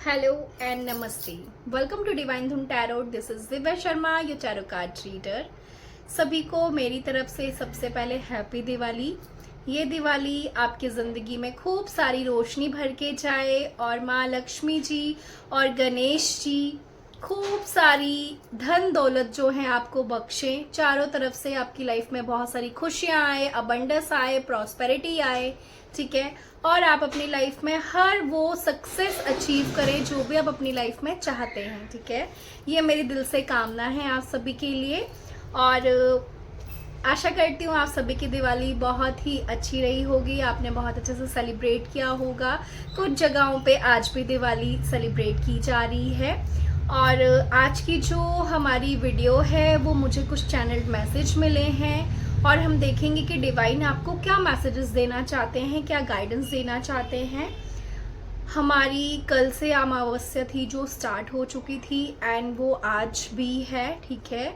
Hello and नमस्ते। Welcome to divine धुन tarot. This is Divya Sharma, your tarot card reader. सभी को मेरी तरफ से सबसे पहले हैप्पी दिवाली। ये दिवाली आपकी ज़िंदगी में खूब सारी रोशनी भर के जाए और माँ लक्ष्मी जी और गणेश जी खूब सारी धन दौलत जो है आपको बख्शें। चारों तरफ से आपकी लाइफ में बहुत सारी खुशियाँ आए, अबंडेंस आए, प्रॉस्पेरिटी आए, ठीक है। और आप अपनी लाइफ में हर वो सक्सेस अचीव करें जो भी आप अपनी लाइफ में चाहते हैं, ठीक है। ये मेरी दिल से कामना है आप सभी के लिए और आशा करती हूँ आप सभी की दिवाली बहुत ही अच्छी रही होगी। आपने बहुत अच्छे से सेलिब्रेट किया होगा। कुछ जगहों पे आज भी दिवाली सेलिब्रेट की जा रही है। और आज की जो हमारी वीडियो है वो मुझे कुछ चैनल्ड मैसेज मिले हैं और हम देखेंगे कि डिवाइन आपको क्या मैसेजेस देना चाहते हैं, क्या गाइडेंस देना चाहते हैं। हमारी कल से अमावस्या थी जो स्टार्ट हो चुकी थी एंड वो आज भी है, ठीक है।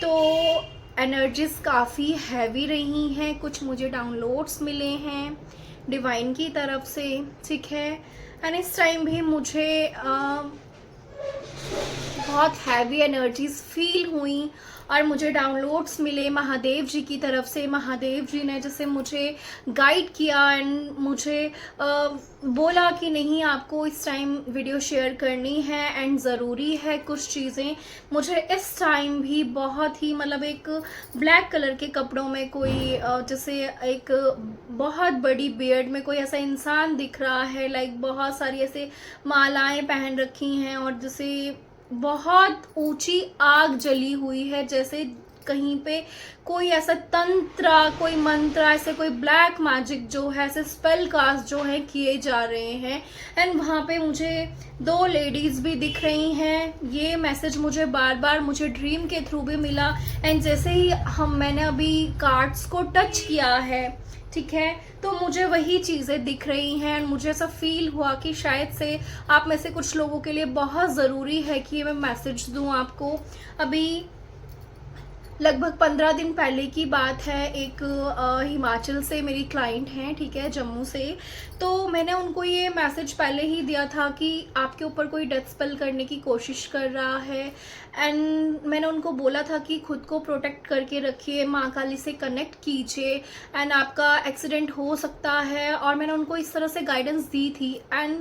तो एनर्जीज काफ़ी हैवी रही हैं। कुछ मुझे डाउनलोड्स मिले हैं डिवाइन की तरफ से, ठीक है। एंड इस टाइम भी मुझे बहुत हैवी एनर्जीज फील हुई और मुझे डाउनलोड्स मिले महादेव जी की तरफ से। महादेव जी ने जैसे मुझे गाइड किया एंड मुझे बोला कि नहीं, आपको इस टाइम वीडियो शेयर करनी है एंड ज़रूरी है कुछ चीज़ें। मुझे इस टाइम भी बहुत ही मतलब एक ब्लैक कलर के कपड़ों में कोई जैसे एक बहुत बड़ी बियर्ड में कोई ऐसा इंसान दिख रहा है, लाइक बहुत सारी ऐसे मालाएं पहन रखी हैं और जैसे बहुत ऊंची आग जली हुई है, जैसे कहीं पे कोई ऐसा तंत्र, कोई मंत्र, ऐसे कोई ब्लैक मैजिक जो है, ऐसे स्पेल कास्ट जो है किए जा रहे हैं। एंड वहाँ पे मुझे दो लेडीज भी दिख रही हैं। ये मैसेज मुझे बार बार मुझे ड्रीम के थ्रू भी मिला एंड जैसे ही मैंने अभी कार्ड्स को टच किया है, ठीक है, तो मुझे वही चीज़ें दिख रही हैं। मुझे ऐसा फील हुआ कि शायद से आप में से कुछ लोगों के लिए बहुत ज़रूरी है कि मैं मैसेज दूं आपको। अभी लगभग 15 दिन पहले की बात है। एक हिमाचल से मेरी क्लाइंट हैं, ठीक है, जम्मू से। तो मैंने उनको ये मैसेज पहले ही दिया था कि आपके ऊपर कोई डेथ स्पेल करने की कोशिश कर रहा है एंड मैंने उनको बोला था कि खुद को प्रोटेक्ट करके रखिए, माँ काली से कनेक्ट कीजिए एंड आपका एक्सीडेंट हो सकता है। और मैंने उनको इस तरह से गाइडेंस दी थी एंड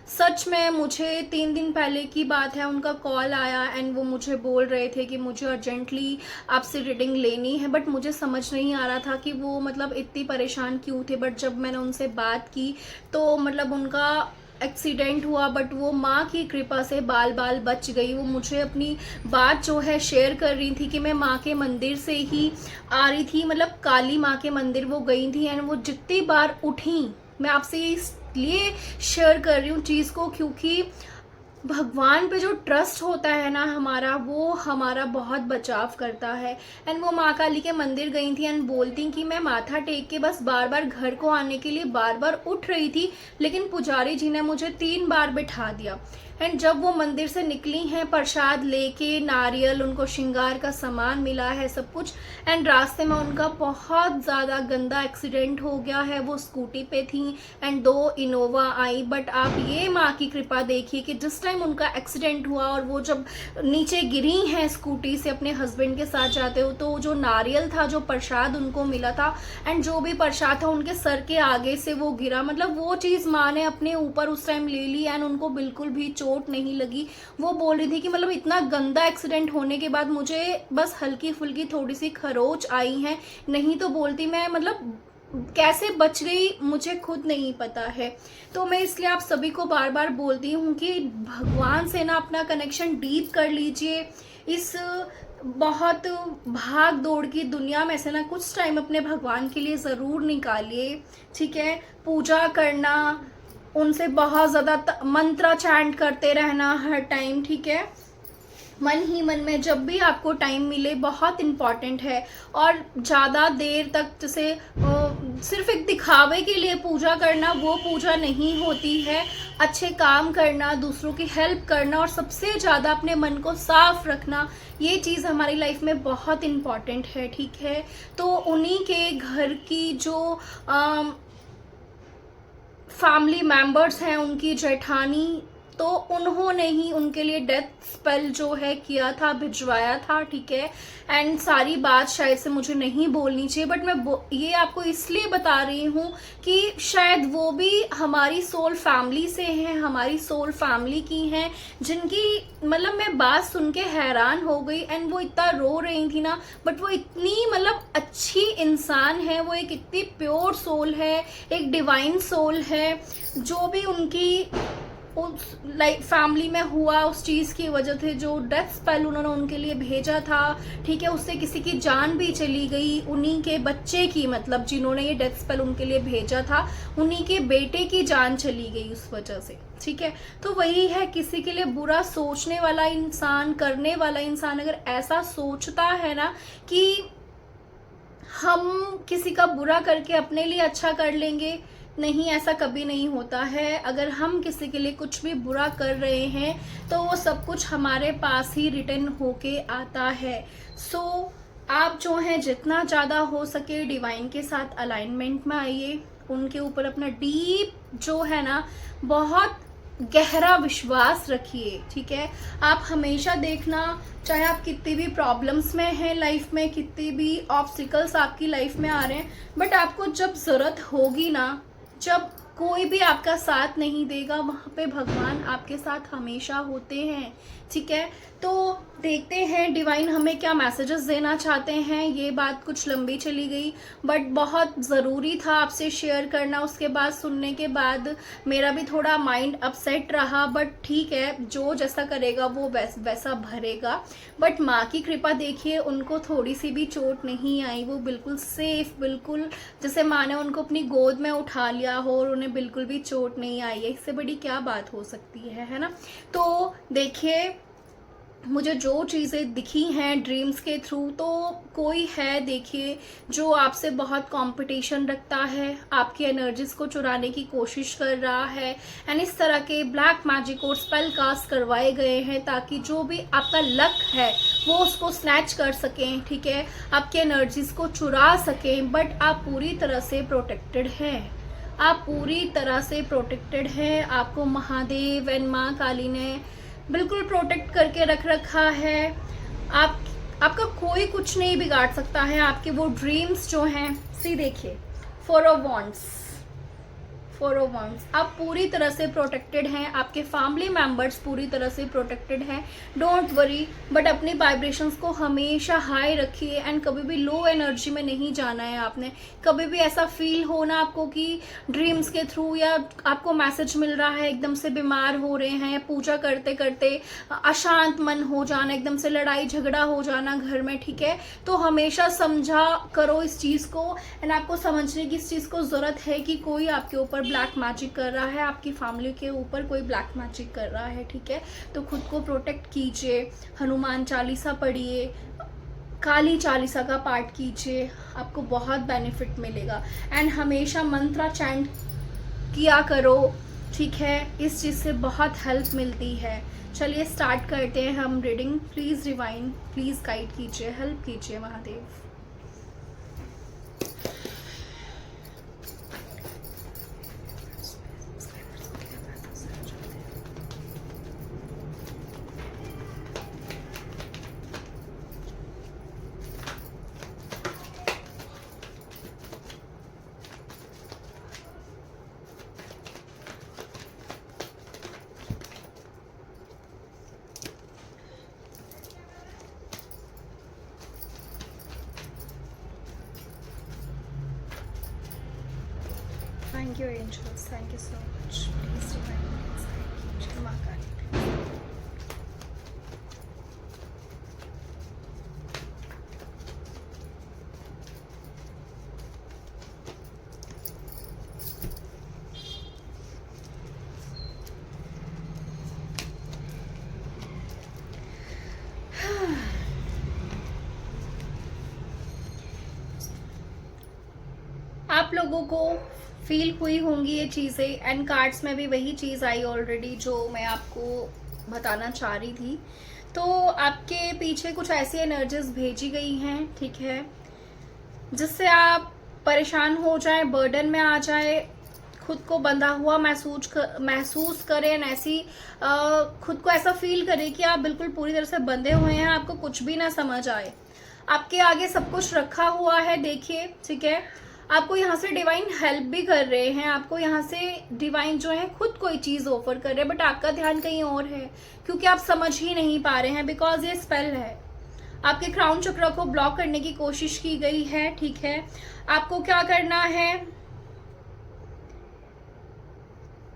सच में मुझे 3 दिन पहले की बात है, उनका कॉल आया एंड वो मुझे बोल रहे थे कि मुझे अर्जेंटली आपसे रीडिंग लेनी है। बट मुझे समझ नहीं आ रहा था कि वो मतलब इतनी परेशान क्यों थे। बट जब मैंने उनसे बात की तो मतलब उनका एक्सीडेंट हुआ बट वो माँ की कृपा से बाल बाल बच गई। वो मुझे अपनी बात जो है शेयर कर रही थी कि मैं माँ के मंदिर से ही आ रही थी, मतलब काली माँ के मंदिर वो गई थी एंड वो जितनी बार उठी, मैं आपसे इसलिए शेयर कर रही हूँ चीज़ को क्योंकि भगवान पे जो ट्रस्ट होता है ना हमारा, वो हमारा बहुत बचाव करता है। एंड वो माँ काली के मंदिर गई थी एंड बोलती कि मैं माथा टेक के बस बार बार घर को आने के लिए बार बार उठ रही थी, लेकिन पुजारी जी ने मुझे 3 बार बिठा दिया। एंड जब वो मंदिर से निकली हैं प्रसाद लेके, नारियल, उनको श्रृंगार का सामान मिला है सब कुछ, एंड रास्ते में उनका बहुत ज़्यादा गंदा एक्सीडेंट हो गया है। वो स्कूटी पे थी एंड 2 इनोवा आई। बट आप ये माँ की कृपा देखिए कि जिस टाइम उनका एक्सीडेंट हुआ और वो जब नीचे गिरी हैं स्कूटी से अपने हस्बैंड के साथ जाते हो, तो जो नारियल था, जो प्रसाद उनको मिला था एंड जो भी प्रसाद था उनके सर के आगे से वो गिरा, मतलब वो चीज़ माँ ने अपने ऊपर उस टाइम ले ली एंड उनको बिल्कुल भी चोट नहीं लगी। वो बोल रही थी कि मतलब इतना गंदा एक्सीडेंट होने के बाद मुझे बस हल्की फुल्की थोड़ी सी खरोच आई है, नहीं तो बोलती मैं मतलब कैसे बच गई मुझे खुद नहीं पता है। तो मैं इसलिए आप सभी को बार बार बोलती हूँ कि भगवान से ना अपना कनेक्शन डीप कर लीजिए। इस बहुत भाग दौड़ की दुनिया में से ना कुछ टाइम अपने भगवान के लिए ज़रूर निकालिए, ठीक है। पूजा करना, उनसे बहुत ज़्यादा मंत्र चैंट करते रहना हर टाइम, ठीक है। मन ही मन में जब भी आपको टाइम मिले बहुत इम्पॉर्टेंट है। और ज़्यादा देर तक जैसे सिर्फ एक दिखावे के लिए पूजा करना, वो पूजा नहीं होती है। अच्छे काम करना, दूसरों की हेल्प करना और सबसे ज़्यादा अपने मन को साफ रखना, ये चीज़ हमारी लाइफ में बहुत इम्पॉर्टेंट है, ठीक है। तो उन्हीं के घर की जो फैमिली मेंबर्स हैं, उनकी जेठानी तो उन्होंने ही उनके लिए डेथ स्पेल जो है किया था, भिजवाया था, ठीक है। एंड सारी बात शायद से मुझे नहीं बोलनी चाहिए, बट मैं ये आपको इसलिए बता रही हूँ कि शायद वो भी हमारी सोल फैमिली से हैं, हमारी सोल फैमिली की हैं, जिनकी मतलब मैं बात सुन के हैरान हो गई। एंड वो इतना रो रही थी ना, बट वो इतनी मतलब अच्छी इंसान है, वो एक इतनी प्योर सोल है, एक डिवाइन सोल है। जो भी उनकी उस लाइक फैमिली में हुआ उस चीज़ की वजह से, जो डेथ स्पेल उन्होंने उनके लिए भेजा था, ठीक है, उससे किसी की जान भी चली गई, उन्हीं के बच्चे की, मतलब जिन्होंने ये डेथ स्पेल उनके लिए भेजा था उन्हीं के बेटे की जान चली गई उस वजह से, ठीक है। तो वही है, किसी के लिए बुरा सोचने वाला इंसान, करने वाला इंसान अगर ऐसा सोचता है ना कि हम किसी का बुरा करके अपने लिए अच्छा कर लेंगे, नहीं, ऐसा कभी नहीं होता है। अगर हम किसी के लिए कुछ भी बुरा कर रहे हैं तो वो सब कुछ हमारे पास ही रिटर्न होके आता है। सो आप जो हैं जितना ज़्यादा हो सके डिवाइन के साथ अलाइनमेंट में आइए, उनके ऊपर अपना डीप जो है ना बहुत गहरा विश्वास रखिए, ठीक है। आप हमेशा देखना, चाहे आप कितनी भी प्रॉब्लम्स में हैं लाइफ में, कितनी भी ऑब्स्टिकल्स आपकी लाइफ में आ रहे हैं, बट आपको जब ज़रूरत होगी ना, जब कोई भी आपका साथ नहीं देगा, वहाँ पे भगवान आपके साथ हमेशा होते हैं, ठीक है। तो देखते हैं डिवाइन हमें क्या मैसेजेस देना चाहते हैं। ये बात कुछ लंबी चली गई, बट बहुत ज़रूरी था आपसे शेयर करना। उसके बाद सुनने के बाद मेरा भी थोड़ा माइंड अपसेट रहा, बट ठीक है, जो जैसा करेगा वो वैसा भरेगा। बट माँ की कृपा देखिए, उनको थोड़ी सी भी चोट नहीं आई, वो बिल्कुल सेफ, बिल्कुल जैसे माँ ने उनको अपनी गोद में उठा लिया हो और उन्हें बिल्कुल भी चोट नहीं आई है। इससे बड़ी क्या बात हो सकती है ना। तो देखिए, मुझे जो चीज़ें दिखी हैं ड्रीम्स के थ्रू, तो कोई है देखिए जो आपसे बहुत कंपटीशन रखता है, आपकी एनर्जीज को चुराने की कोशिश कर रहा है। एंड इस तरह के ब्लैक मैजिक और स्पेल कास्ट करवाए गए हैं ताकि जो भी आपका लक है वो उसको स्नैच कर सकें, ठीक है, आपकी एनर्जीज को चुरा सकें। बट आप पूरी तरह से प्रोटेक्टेड हैं, आप पूरी तरह से प्रोटेक्टेड हैं। आपको महादेव एंड माँ काली ने बिल्कुल प्रोटेक्ट करके रख रखा है। आपका कोई कुछ नहीं बिगाड़ सकता है। आपके वो ड्रीम्स जो हैं, सी देखिए, 4 ऑफ wands, आप पूरी तरह से प्रोटेक्टेड हैं, आपके फैमिली मेंबर्स पूरी तरह से प्रोटेक्टेड हैं। डोंट वरी, बट अपनी वाइब्रेशंस को हमेशा हाई रखिए एंड कभी भी लो एनर्जी में नहीं जाना है आपने। कभी भी ऐसा फील हो ना आपको कि ड्रीम्स के थ्रू या आपको मैसेज मिल रहा है, एकदम से बीमार हो रहे हैं, पूजा करते करते अशांत मन हो जाना, एकदम से लड़ाई झगड़ा हो जाना घर में, ठीक है, तो हमेशा समझा करो इस चीज़ को। एंड आपको समझने की इस चीज़ को ज़रूरत है कि कोई आपके ऊपर ब्लैक मैजिक कर रहा है, आपकी फैमिली के ऊपर कोई ब्लैक मैजिक कर रहा है, ठीक है। तो खुद को प्रोटेक्ट कीजिए, हनुमान चालीसा पढ़िए, काली चालीसा का पाठ कीजिए, आपको बहुत बेनिफिट मिलेगा। एंड हमेशा मंत्रा चैंट किया करो, ठीक है, इस चीज़ से बहुत हेल्प मिलती है। चलिए स्टार्ट करते हैं हम reading. Please divine, please guide कीजिए, हेल्प कीजिए Mahadev. Thank you, angels. Thank you so much. Please divine guides. Thank you, Jai Maa Kali. आप लोगों को फील हुई होंगी ये चीज़ें, एंड कार्ड्स में भी वही चीज़ आई ऑलरेडी जो मैं आपको बताना चाह रही थी। तो आपके पीछे कुछ ऐसी एनर्जीज भेजी गई हैं, ठीक है, जिससे आप परेशान हो जाए, बर्डन में आ जाए, खुद को बंधा हुआ महसूस करें, एंड ऐसी खुद को ऐसा फील करें कि आप बिल्कुल पूरी तरह से बंधे हुए हैं, आपको कुछ भी ना समझ आए। आपके आगे सब कुछ रखा हुआ है, देखिए, ठीक है। आपको यहाँ से डिवाइन हेल्प भी कर रहे हैं, आपको यहाँ से डिवाइन जो है खुद कोई चीज ऑफर कर रहे हैं, बट आपका ध्यान कहीं और है क्योंकि आप समझ ही नहीं पा रहे हैं, बिकॉज ये स्पेल है। आपके क्राउन चक्र को ब्लॉक करने की कोशिश की गई है, ठीक है। आपको क्या करना है,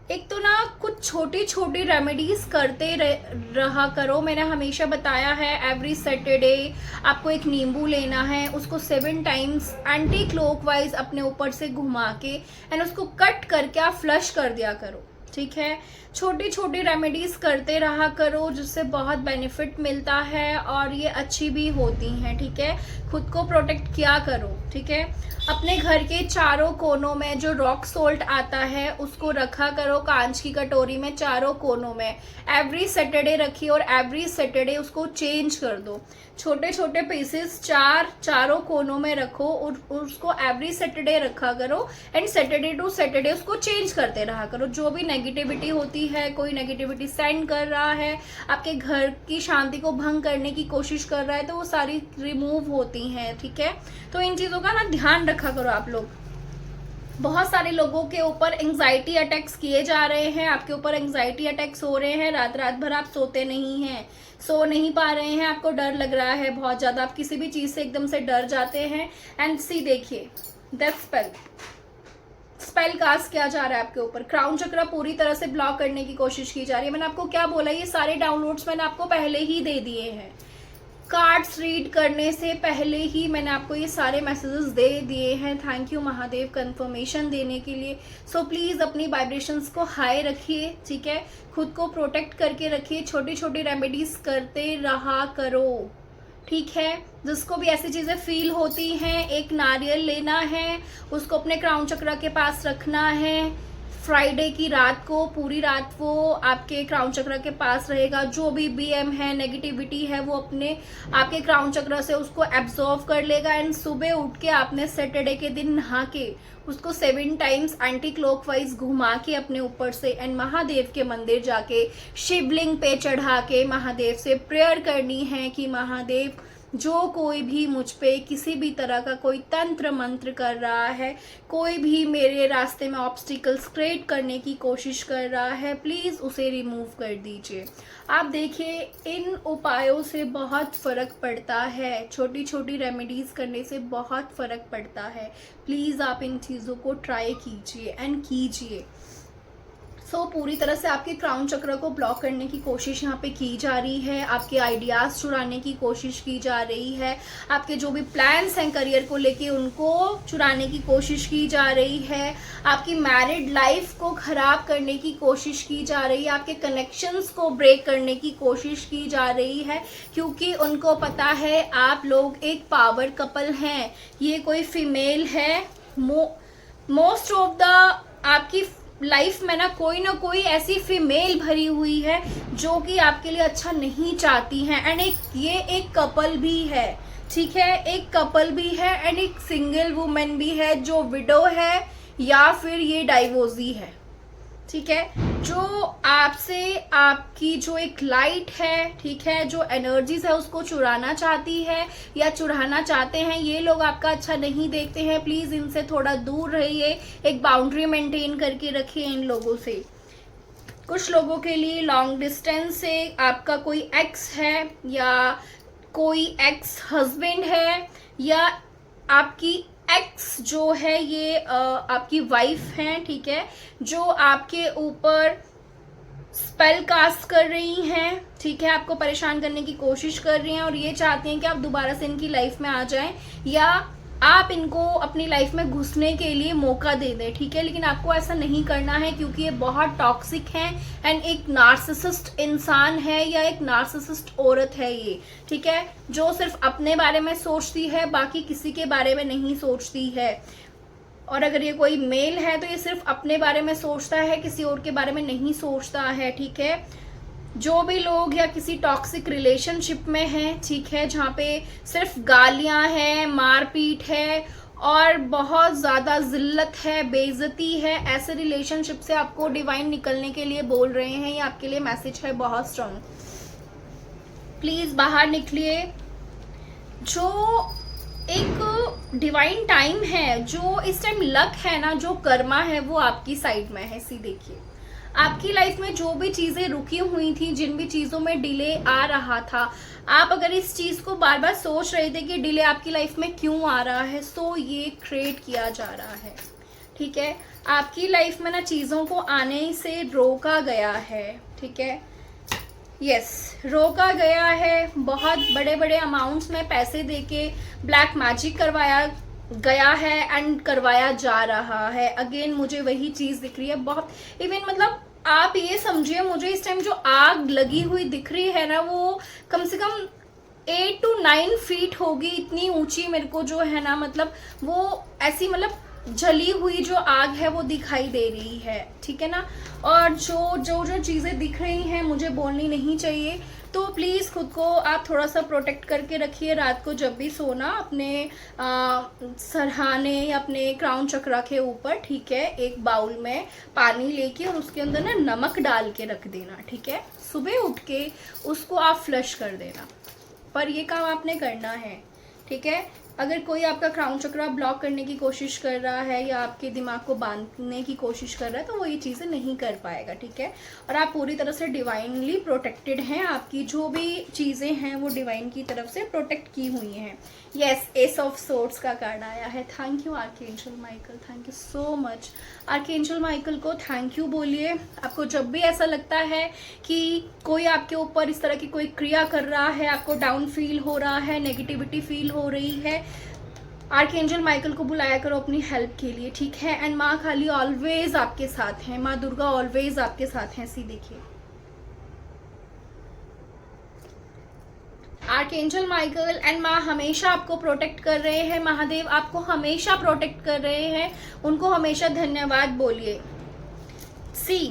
एक तो ना कुछ छोटी छोटी रेमेडीज करते रहा करो। मैंने हमेशा बताया है, एवरी सैटरडे आपको एक नींबू लेना है, उसको 7 टाइम्स एंटी क्लॉकवाइज अपने ऊपर से घुमा के एंड उसको कट करके आप फ्लश कर दिया करो, ठीक है। छोटी छोटी रेमेडीज करते रहा करो जिससे बहुत बेनिफिट मिलता है और ये अच्छी भी होती हैं, ठीक है। खुद को प्रोटेक्ट किया करो, ठीक है। अपने घर के चारों कोनों में जो रॉक सोल्ट आता है उसको रखा करो कांच की कटोरी में, चारों कोनों में एवरी सैटरडे रखिए और एवरी सैटरडे उसको चेंज कर दो। छोटे छोटे पीसेस चारों कोनों में रखो और उसको एवरी सैटरडे रखा करो एंड सैटरडे टू सैटरडे उसको चेंज करते रहा करो। जो भी नेगेटिविटी होती है, कोई नेगेटिविटी सेंड कर रहा है, आपके घर की शांति को भंग करने की कोशिश कर रहा है, तो वो सारी रिमूव होती हैं, ठीक है। तो इन चीजों का ना ध्यान रखा करो आप लोग। बहुत सारे लोगों के ऊपर एंजाइटी अटैक्स किए जा रहे हैं, आपके ऊपर एंजाइटी अटैक्स हो रहे हैं, रात भर आप सोते नहीं हैं, सो नहीं पा रहे हैं, आपको डर लग रहा है बहुत ज्यादा, आप किसी भी चीज से एकदम से डर जाते हैं। एंड सी देखिए, डेथ स्पेल कास्ट किया जा रहा है आपके ऊपर, क्राउन चक्र पूरी तरह से ब्लॉक करने की कोशिश की जा रही है। मैंने आपको क्या बोला, ये सारे डाउनलोड्स मैंने आपको पहले ही दे दिए हैं, कार्ड्स रीड करने से पहले ही मैंने आपको ये सारे मैसेजेस दे दिए हैं। थैंक यू महादेव कंफर्मेशन देने के लिए। सो प्लीज अपनी वाइब्रेशंस को हाई रखिए, ठीक है। खुद को प्रोटेक्ट करके रखिए, छोटी छोटी रेमेडीज करते रहा करो, ठीक है। जिसको भी ऐसी चीजें फील होती हैं, एक नारियल लेना है, उसको अपने क्राउन चक्र के पास रखना है। फ्राइडे की रात को पूरी रात वो आपके क्राउन चक्र के पास रहेगा। जो भी बीएम है, नेगेटिविटी है, वो अपने आपके क्राउन चक्र से उसको एब्जॉर्व कर लेगा। एंड सुबह उठ के आपने सैटरडे के दिन नहा के उसको 7 टाइम्स एंटी क्लॉकवाइज घुमा के अपने ऊपर से एंड महादेव के मंदिर जाके शिवलिंग पे चढ़ा के महादेव से प्रेयर करनी है कि महादेव, जो कोई भी मुझ पे किसी भी तरह का कोई तंत्र मंत्र कर रहा है, कोई भी मेरे रास्ते में ऑब्स्टिकल्स क्रिएट करने की कोशिश कर रहा है, प्लीज उसे रिमूव कर दीजिए। आप देखिए, इन उपायों से बहुत फर्क पड़ता है, छोटी छोटी रेमेडीज करने से बहुत फर्क पड़ता है। प्लीज आप इन चीजों को ट्राई कीजिए एंड कीजिए। सो पूरी तरह से आपके क्राउन चक्र को ब्लॉक करने की कोशिश यहाँ पे की जा रही है, आपके आइडियाज चुराने की कोशिश की जा रही है, आपके जो भी प्लान्स हैं करियर को लेके उनको चुराने की कोशिश की जा रही है, आपकी मैरिड लाइफ को खराब करने की कोशिश की जा रही है, आपके कनेक्शंस को ब्रेक करने की कोशिश की जा रही है, क्योंकि उनको पता है आप लोग एक पावर कपल हैं। ये कोई फीमेल है, मोस्ट ऑफ द आपकी लाइफ में ना कोई ऐसी फीमेल भरी हुई है जो कि आपके लिए अच्छा नहीं चाहती हैं। एंड ये एक कपल भी है, ठीक है, एक कपल भी है एंड एक सिंगल वुमेन भी है जो विडो है या फिर ये डाइवोर्सी है, ठीक है। जो आपसे आपकी जो एक लाइट है, ठीक है, जो एनर्जीज है उसको चुराना चाहती है या चुराना चाहते हैं, ये लोग आपका अच्छा नहीं देखते हैं। प्लीज इनसे थोड़ा दूर रहिए, एक बाउंड्री मेंटेन करके रखिए इन लोगों से। कुछ लोगों के लिए लॉन्ग डिस्टेंस से आपका कोई एक्स है या कोई एक्स हस्बैंड है या आपकी एक्स जो है ये आपकी वाइफ है, ठीक है, जो आपके ऊपर स्पेल कास्ट कर रही हैं, ठीक है, आपको परेशान करने की कोशिश कर रही हैं और ये चाहती हैं कि आप दोबारा से इनकी लाइफ में आ जाएं या आप इनको अपनी लाइफ में घुसने के लिए मौका दे दें, ठीक है। लेकिन आपको ऐसा नहीं करना है क्योंकि ये बहुत टॉक्सिक हैं एंड एक नार्सिसिस्ट इंसान है या एक नार्सिसिस्ट औरत है ये, ठीक है, जो सिर्फ अपने बारे में सोचती है, बाकी किसी के बारे में नहीं सोचती है। और अगर ये कोई मेल है तो ये सिर्फ अपने बारे में सोचता है, किसी और के बारे में नहीं सोचता है, ठीक है। जो भी लोग या किसी टॉक्सिक रिलेशनशिप में हैं, ठीक है, जहाँ पे सिर्फ गालियां हैं, मारपीट है और बहुत ज़्यादा ज़िल्लत है, बेइज्जती है। ऐसे रिलेशनशिप से आपको डिवाइन निकलने के लिए बोल रहे हैं, ये आपके लिए मैसेज है बहुत स्ट्रॉन्ग। प्लीज़ बाहर निकलिए। जो एक डिवाइन टाइम है, जो इस टाइम लक है ना, जो कर्मा है, वो आपकी साइड में है। सी देखिए, आपकी लाइफ में जो भी चीज़ें रुकी हुई थी, जिन भी चीज़ों में डिले आ रहा था, आप अगर इस चीज़ को बार बार सोच रहे थे कि डिले आपकी लाइफ में क्यों आ रहा है, सो ये क्रिएट किया जा रहा है। ठीक है, आपकी लाइफ में ना चीज़ों को आने से रोका गया है। ठीक है, यस, रोका गया है। बहुत बड़े बड़े अमाउंट्स में पैसे देके ब्लैक मैजिक करवाया गया है एंड करवाया जा रहा है। अगेन मुझे वही चीज़ दिख रही है। बहुत इवन मतलब आप ये समझिए, मुझे इस टाइम जो आग लगी हुई दिख रही है ना, वो कम से कम 8 to 9 फीट होगी, इतनी ऊंची मेरे को जो है ना, मतलब वो ऐसी मतलब जली हुई जो आग है वो दिखाई दे रही है। ठीक है ना, और जो जो जो चीज़ें दिख रही हैं मुझे बोलनी नहीं चाहिए, तो प्लीज़ खुद को आप थोड़ा सा प्रोटेक्ट करके रखिए। रात को जब भी सोना, अपने सरहाने या अपने क्राउन चक्रा के ऊपर, ठीक है, एक बाउल में पानी लेके और उसके अंदर ना नमक डाल के रख देना। ठीक है, सुबह उठ के उसको आप फ्लश कर देना, पर ये काम आपने करना है। ठीक है, अगर कोई आपका क्राउन चक्रा ब्लॉक करने की कोशिश कर रहा है या आपके दिमाग को बांधने की कोशिश कर रहा है, तो वो ये चीज़ें नहीं कर पाएगा। ठीक है, और आप पूरी तरह से डिवाइनली प्रोटेक्टेड हैं। आपकी जो भी चीज़ें हैं वो डिवाइन की तरफ से प्रोटेक्ट की हुई हैं। यस, एस ऑफ सोर्ड्स का कार्ड आया है। Thank you archangel Michael, thank you so much. Archangel Michael को थैंक यू बोलिए। आपको जब भी ऐसा लगता है कि कोई आपके ऊपर इस तरह की कोई क्रिया कर रहा है, आपको डाउन फील हो रहा है, नेगेटिविटी फील हो रही है, आर्कएंजल माइकल को बुलाया करो अपनी हेल्प के लिए। ठीक है, एंड माँ काली ऑलवेज आपके साथ हैं, माँ दुर्गा ऑलवेज आपके साथ हैं। सी देखिए, आर्कएंजल माइकल एंड माँ हमेशा आपको प्रोटेक्ट कर रहे हैं। महादेव आपको हमेशा प्रोटेक्ट कर रहे हैं, उनको हमेशा धन्यवाद बोलिए। सी,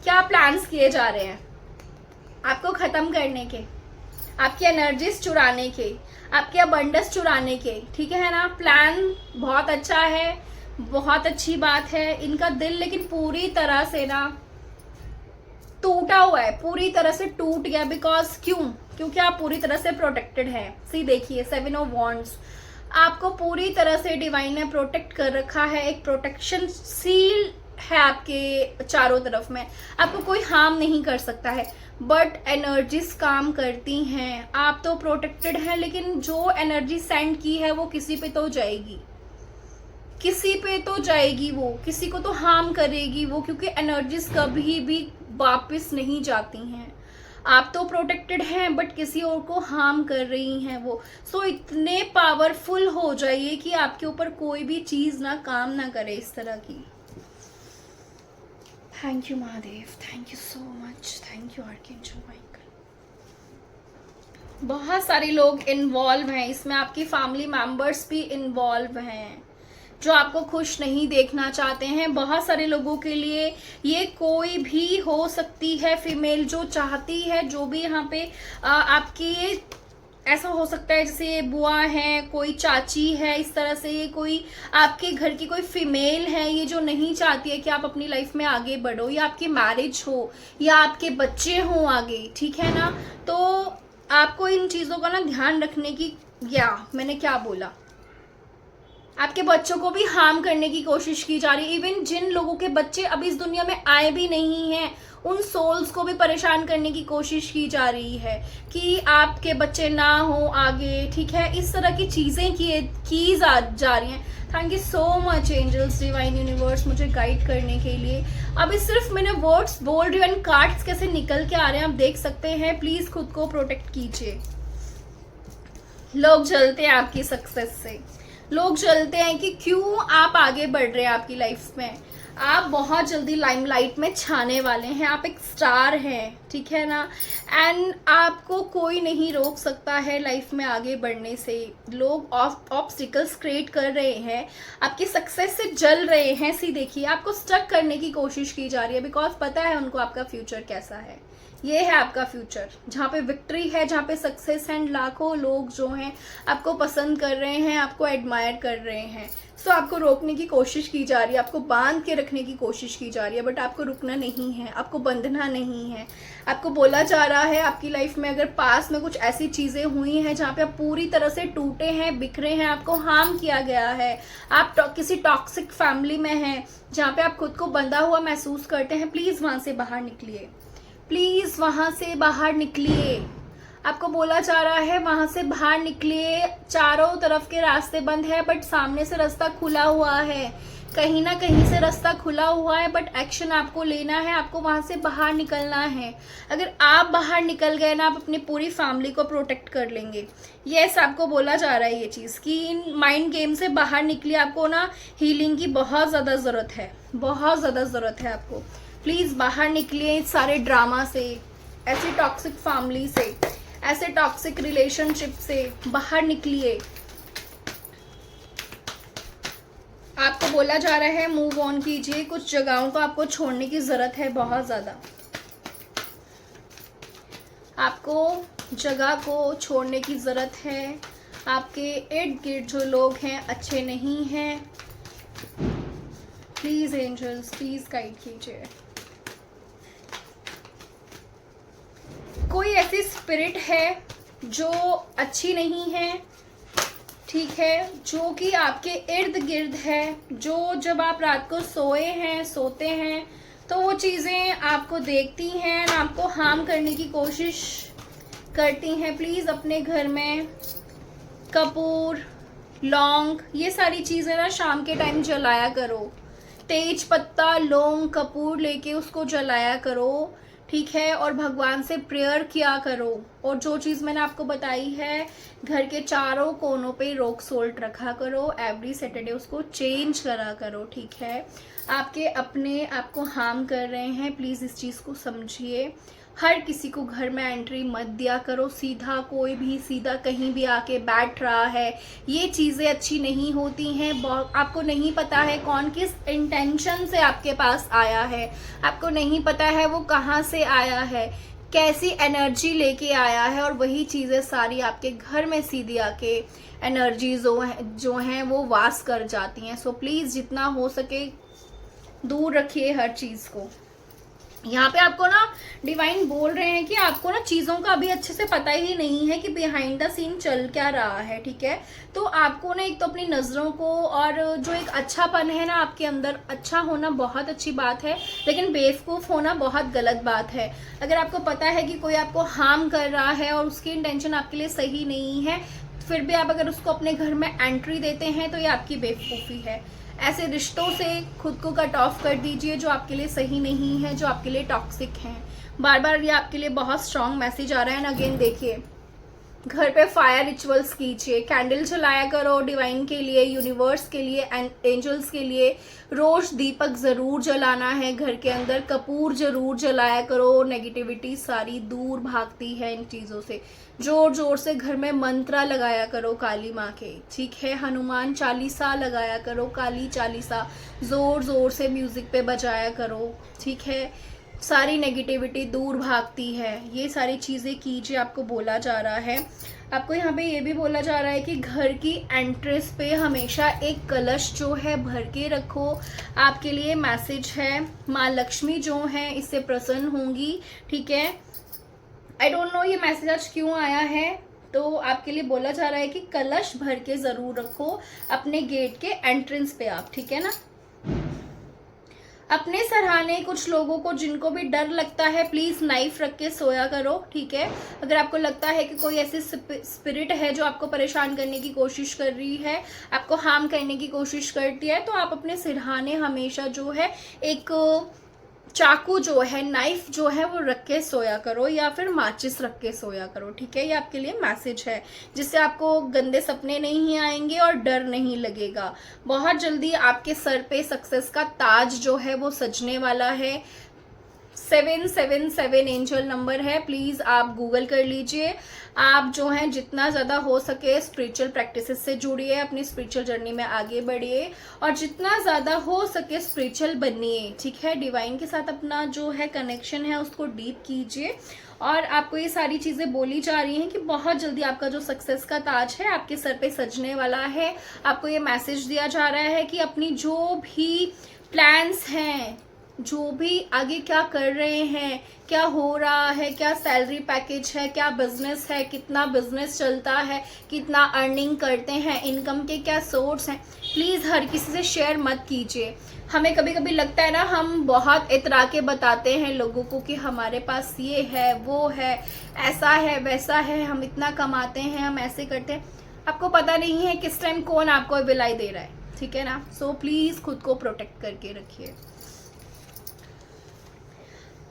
क्या प्लान्स किए जा रहे हैं आपको खत्म करने के, आपकी एनर्जीज चुराने के, आपके अबंडस चुराने के। ठीक है ना, प्लान बहुत अच्छा है, बहुत अच्छी बात है। इनका दिल लेकिन पूरी तरह से ना टूटा हुआ है, पूरी तरह से टूट गया। बिकॉज क्योंकि आप पूरी तरह से प्रोटेक्टेड हैं। सी देखिए, 7 ऑफ वॉन्ड्स, आपको पूरी तरह से डिवाइन ने प्रोटेक्ट कर रखा है। एक प्रोटेक्शन सील है आपके चारों तरफ में, आपको कोई हार्म नहीं कर सकता है। बट एनर्जीज काम करती हैं, आप तो प्रोटेक्टेड हैं, लेकिन जो एनर्जी सेंड की है वो किसी पे तो जाएगी, किसी पे तो जाएगी, वो किसी को तो हार्म करेगी वो, क्योंकि एनर्जीज कभी भी वापस नहीं जाती हैं। आप तो प्रोटेक्टेड हैं बट किसी और को हार्म कर रही हैं वो। सो इतने पावरफुल हो जाइए कि आपके ऊपर कोई भी चीज ना काम ना करे इस तरह की। Thank you Mahadev, thank you so much, thank you archangel Michael. बहुत सारे लोग इन्वॉल्व हैं इसमें, आपकी फैमिली मेंबर्स भी इन्वॉल्व हैं जो आपको खुश नहीं देखना चाहते हैं। बहुत सारे लोगों के लिए ये कोई भी हो सकती है, फीमेल जो चाहती है, जो भी यहाँ पे आपकी ऐसा हो सकता है जैसे ये बुआ है, कोई चाची है, इस तरह से ये कोई आपके घर की कोई फीमेल है, ये जो नहीं चाहती है कि आप अपनी लाइफ में आगे बढ़ो, या आपकी मैरिज हो, या आपके बच्चे हों आगे। ठीक है ना, तो आपको इन चीज़ों का ना ध्यान रखने की, या मैंने क्या बोला, आपके बच्चों को भी हार्म करने की कोशिश की जा रही है। इवन जिन लोगों के बच्चे अभी इस दुनिया में आए भी नहीं हैं, उन सोल्स को भी परेशान करने की कोशिश की जा रही है कि आपके बच्चे ना हो आगे। ठीक है, इस तरह की चीज़ें की जा रही हैं। Thank you so much angels, divine universe, मुझे गाइड करने के लिए। अभी सिर्फ मैंने वर्ड्स बोल रही हूँ एंड कार्ड्स कैसे निकल के आ रहे हैं आप देख सकते हैं। प्लीज़ खुद को प्रोटेक्ट कीजिए। लोग जलते हैं आपकी सक्सेस से, लोग जलते हैं कि क्यों आप आगे बढ़ रहे हैं आपकी लाइफ में। आप बहुत जल्दी लाइमलाइट में छाने वाले हैं, आप एक स्टार हैं। ठीक है ना, एंड आपको कोई नहीं रोक सकता है लाइफ में आगे बढ़ने से। लोग ऑब्स्टिकल्स क्रिएट कर रहे हैं, आपकी सक्सेस से जल रहे हैं। सी देखिए, आपको स्टक करने की कोशिश की जा रही है, बिकॉज पता है उनको आपका फ्यूचर कैसा है। ये है आपका फ्यूचर, जहाँ पे विक्ट्री है, जहाँ पे सक्सेस है, लाखों लोग जो हैं आपको पसंद कर रहे हैं, आपको एडमायर कर रहे हैं। सो आपको रोकने की कोशिश की जा रही है, आपको बांध के रखने की कोशिश की जा रही है, बट आपको रुकना नहीं है, आपको बंधना नहीं है। आपको बोला जा रहा है आपकी लाइफ में अगर पास में कुछ ऐसी चीज़ें हुई हैं जहाँ पे आप पूरी तरह से टूटे हैं, बिखरे हैं, आपको हार्म किया गया है, आप किसी टॉक्सिक फैमिली में हैं जहाँ पे आप खुद को बंधा हुआ महसूस करते हैं, प्लीज़ वहाँ से बाहर निकलिए, प्लीज़ वहाँ से बाहर निकलिए। आपको बोला जा रहा है वहां से बाहर निकलिए, चारों तरफ के रास्ते बंद है बट सामने से रास्ता खुला हुआ है, कहीं ना कहीं से रास्ता खुला हुआ है, बट एक्शन आपको लेना है, आपको वहां से बाहर निकलना है। अगर आप बाहर निकल गए ना, आप अपनी पूरी फैमिली को प्रोटेक्ट कर लेंगे। यस, आपको बोला जा रहा है ये चीज़ कि इन माइंड गेम से बाहर निकलिए। आपको ना हीलिंग की बहुत ज़्यादा ज़रूरत है, बहुत ज़्यादा ज़रूरत है आपको। प्लीज़ बाहर निकलिए इस सारे ड्रामा से, ऐसी टॉक्सिक फैमिली से, ऐसे टॉक्सिक रिलेशनशिप से बाहर निकलिए। आपको बोला जा रहा है मूव ऑन कीजिए, कुछ जगहों को आपको छोड़ने की जरूरत है, बहुत ज्यादा आपको जगह को छोड़ने की जरूरत है। आपके इर्द गिर्द जो लोग हैं अच्छे नहीं हैं। प्लीज एंजल्स, प्लीज गाइड कीजिए। कोई ऐसी स्पिरिट है जो अच्छी नहीं है, ठीक है, जो कि आपके इर्द गिर्द है, जो जब आप रात को सोते हैं तो वो चीज़ें आपको देखती हैं, आपको हार्म करने की कोशिश करती हैं। प्लीज़ अपने घर में कपूर, लौंग, ये सारी चीज़ें ना शाम के टाइम जलाया करो। तेज पत्ता, लौंग, कपूर लेके उसको जलाया करो, ठीक है, और भगवान से प्रेयर किया करो। और जो चीज़ मैंने आपको बताई है, घर के चारों कोनों पे रॉक सोल्ट रखा करो, एवरी सैटरडे उसको चेंज करा करो, ठीक है। आपके अपने आपको हार्म कर रहे हैं, प्लीज़ इस चीज़ को समझिए। हर किसी को घर में एंट्री मत दिया करो, सीधा कोई भी सीधा कहीं भी आके बैठ रहा है, ये चीज़ें अच्छी नहीं होती हैं। आपको नहीं पता है कौन किस इंटेंशन से आपके पास आया है, आपको नहीं पता है वो कहाँ से आया है, कैसी एनर्जी लेके आया है, और वही चीज़ें सारी आपके घर में सीधी आके एनर्जी जो हैं वो वास कर जाती हैं। सो प्लीज़ जितना हो सके दूर रखिए हर चीज़ को। यहाँ पे आपको ना डिवाइन बोल रहे हैं कि आपको ना चीज़ों का अभी अच्छे से पता ही नहीं है कि बिहाइंड द सीन चल क्या रहा है, ठीक है। तो आपको ना एक तो अपनी नज़रों को, और जो एक अच्छापन है ना आपके अंदर, अच्छा होना बहुत अच्छी बात है, लेकिन बेवकूफ़ होना बहुत गलत बात है। अगर आपको पता है कि कोई आपको हार्म कर रहा है और उसकी इंटेंशन आपके लिए सही नहीं है, फिर भी आप अगर उसको अपने घर में एंट्री देते हैं तो ये आपकी बेवकूफ़ी है। ऐसे रिश्तों से खुद को कट ऑफ कर दीजिए जो आपके लिए सही नहीं है, जो आपके लिए टॉक्सिक हैं। बार बार ये आपके लिए बहुत स्ट्रॉन्ग मैसेज आ रहा है। एंड अगेन देखिए, घर पे फायर रिचुअल्स कीजिए, कैंडल जलाया करो डिवाइन के लिए, यूनिवर्स के लिए, एंजल्स के लिए। रोज दीपक ज़रूर जलाना है घर के अंदर, कपूर ज़रूर जलाया करो। नेगेटिविटी सारी दूर भागती है इन चीज़ों से। जोर जोर से घर में मंत्रा लगाया करो काली माँ के, ठीक है। हनुमान चालीसा लगाया करो, काली चालीसा जोर जोर से म्यूजिक पे बजाया करो, ठीक है। सारी नेगेटिविटी दूर भागती है। ये सारी चीज़ें कीजिए, आपको बोला जा रहा है। आपको यहाँ पे ये भी बोला जा रहा है कि घर की एंट्रेंस पे हमेशा एक कलश जो है भर के रखो। आपके लिए मैसेज है, माँ लक्ष्मी जो है इससे प्रसन्न होंगी, ठीक है। आई डोंट नो ये मैसेज आज क्यों आया है, तो आपके लिए बोला जा रहा है कि कलश भर के ज़रूर रखो अपने गेट के एंट्रेंस पे आप, ठीक है ना। अपने सराहने कुछ लोगों को जिनको भी डर लगता है, प्लीज़ नाइफ रख के सोया करो, ठीक है। अगर आपको लगता है कि कोई ऐसी स्पिरिट है जो आपको परेशान करने की कोशिश कर रही है, आपको हार्म करने की कोशिश करती है, तो आप अपने सिरहाने हमेशा जो है एक चाकू जो है, नाइफ जो है वो रख के सोया करो, या फिर माचिस रख के सोया करो, ठीक है। ये आपके लिए मैसेज है, जिससे आपको गंदे सपने नहीं आएंगे और डर नहीं लगेगा। बहुत जल्दी आपके सर पे सक्सेस का ताज जो है वो सजने वाला है। 777 एंजल नंबर है, प्लीज आप गूगल कर लीजिए। आप जो हैं जितना ज़्यादा हो सके स्पिरिचुअल प्रैक्टिसेस से जुड़िए, अपनी स्पिरिचुअल जर्नी में आगे बढ़िए और जितना ज़्यादा हो सके स्पिरिचुअल बनिए, ठीक है। डिवाइन के साथ अपना जो है कनेक्शन है उसको डीप कीजिए। और आपको ये सारी चीज़ें बोली जा रही हैं कि बहुत जल्दी आपका जो सक्सेस का ताज है आपके सर पे सजने वाला है। आपको ये मैसेज दिया जा रहा है कि अपनी जो भी प्लान्स हैं, जो भी आगे क्या कर रहे हैं, क्या हो रहा है, क्या सैलरी पैकेज है, क्या बिजनेस है, कितना बिजनेस चलता है, कितना अर्निंग करते हैं, इनकम के क्या सोर्स हैं, प्लीज़ हर किसी से शेयर मत कीजिए। हमें कभी कभी लगता है ना, हम बहुत इतरा के बताते हैं लोगों को कि हमारे पास ये है, वो है, ऐसा है, वैसा है, हम इतना कमाते हैं, हम ऐसे करते हैं। आपको पता नहीं है किस टाइम कौन आपको विलाई दे रहा है, ठीक है ना। सो प्लीज़ खुद को प्रोटेक्ट करके रखिए।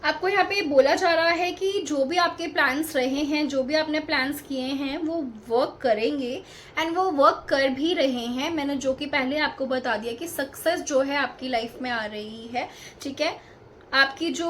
आपको यहाँ पे बोला जा रहा है कि जो भी आपके प्लान्स रहे हैं, जो भी आपने प्लान्स किए हैं वो वर्क करेंगे एंड वो वर्क कर भी रहे हैं। मैंने जो कि पहले आपको बता दिया कि सक्सेस जो है आपकी लाइफ में आ रही है, ठीक है। आपकी जो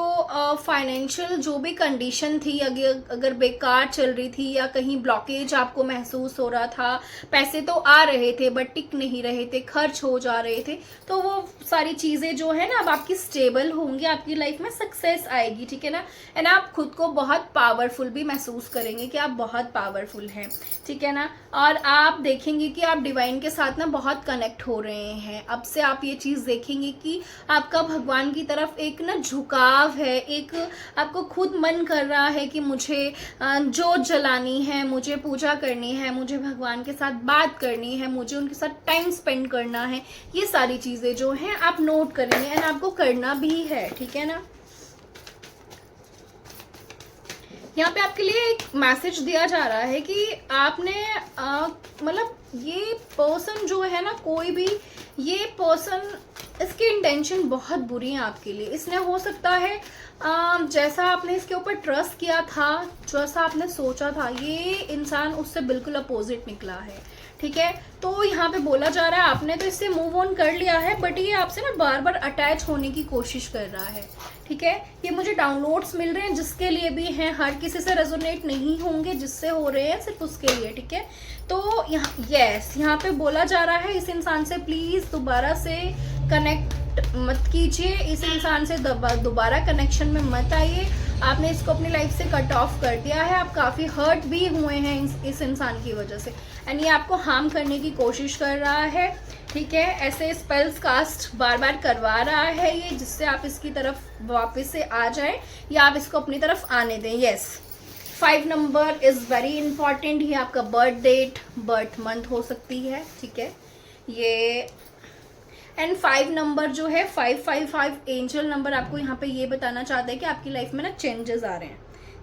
फाइनेंशियल जो भी कंडीशन थी, अगर बेकार चल रही थी या कहीं ब्लॉकेज आपको महसूस हो रहा था, पैसे तो आ रहे थे बट टिक नहीं रहे थे, खर्च हो जा रहे थे, तो वो सारी चीज़ें जो है ना अब आपकी स्टेबल होंगी, आपकी लाइफ में सक्सेस आएगी, ठीक है ना। एंड आप खुद को बहुत पावरफुल भी महसूस करेंगे कि आप बहुत पावरफुल हैं, ठीक है ना। और आप देखेंगे कि आप डिवाइन के साथ ना बहुत कनेक्ट हो रहे हैं। अब से आप ये चीज़ देखेंगे कि आपका भगवान की तरफ एक ना झुकाव है, एक आपको खुद मन कर रहा है कि मुझे जोत जलानी है, मुझे पूजा करनी है, मुझे भगवान के साथ बात करनी है, मुझे उनके साथ टाइम स्पेंड करना है। ये सारी चीज़ें जो हैं आप नोट करेंगे एंड आपको करना भी है, ठीक है ना। यहाँ पे आपके लिए एक मैसेज दिया जा रहा है कि आपने मतलब ये पर्सन जो है ना, कोई भी ये पर्सन, इसकी इंटेंशन बहुत बुरी है आपके लिए। इसने हो सकता है जैसा आपने इसके ऊपर ट्रस्ट किया था, जैसा आपने सोचा था, ये इंसान उससे बिल्कुल अपोजिट निकला है, ठीक है। तो यहाँ पे बोला जा रहा है आपने तो इससे मूव ऑन कर लिया है बट ये आपसे ना बार बार अटैच होने की कोशिश कर रहा है, ठीक है। ये मुझे डाउनलोड्स मिल रहे हैं जिसके लिए भी हैं, हर किसी से रेजोनेट नहीं होंगे, जिससे हो रहे हैं सिर्फ उसके लिए, ठीक है। तो यहाँ पे बोला जा रहा है इस इंसान से प्लीज दोबारा से कनेक्ट मत कीजिए, इस इंसान से दोबारा कनेक्शन में मत आइए। आपने इसको अपनी लाइफ से कट ऑफ कर दिया है, आप काफ़ी हर्ट भी हुए हैं इस इंसान की वजह से एंड ये आपको हार्म करने की कोशिश कर रहा है, ठीक है। ऐसे स्पेल्स कास्ट बार बार करवा रहा है ये, जिससे आप इसकी तरफ वापस से आ जाए या आप इसको अपनी तरफ आने दें। Yes, 5 number is very important. ये आपका बर्थ डेट, बर्थ मंथ हो सकती है, ठीक है ये। एंड 5 नंबर जो है 555 एंजल नंबर आपको यहाँ पे ये बताना चाहता है कि आपकी लाइफ में ना चेंजेस आ रहे हैं,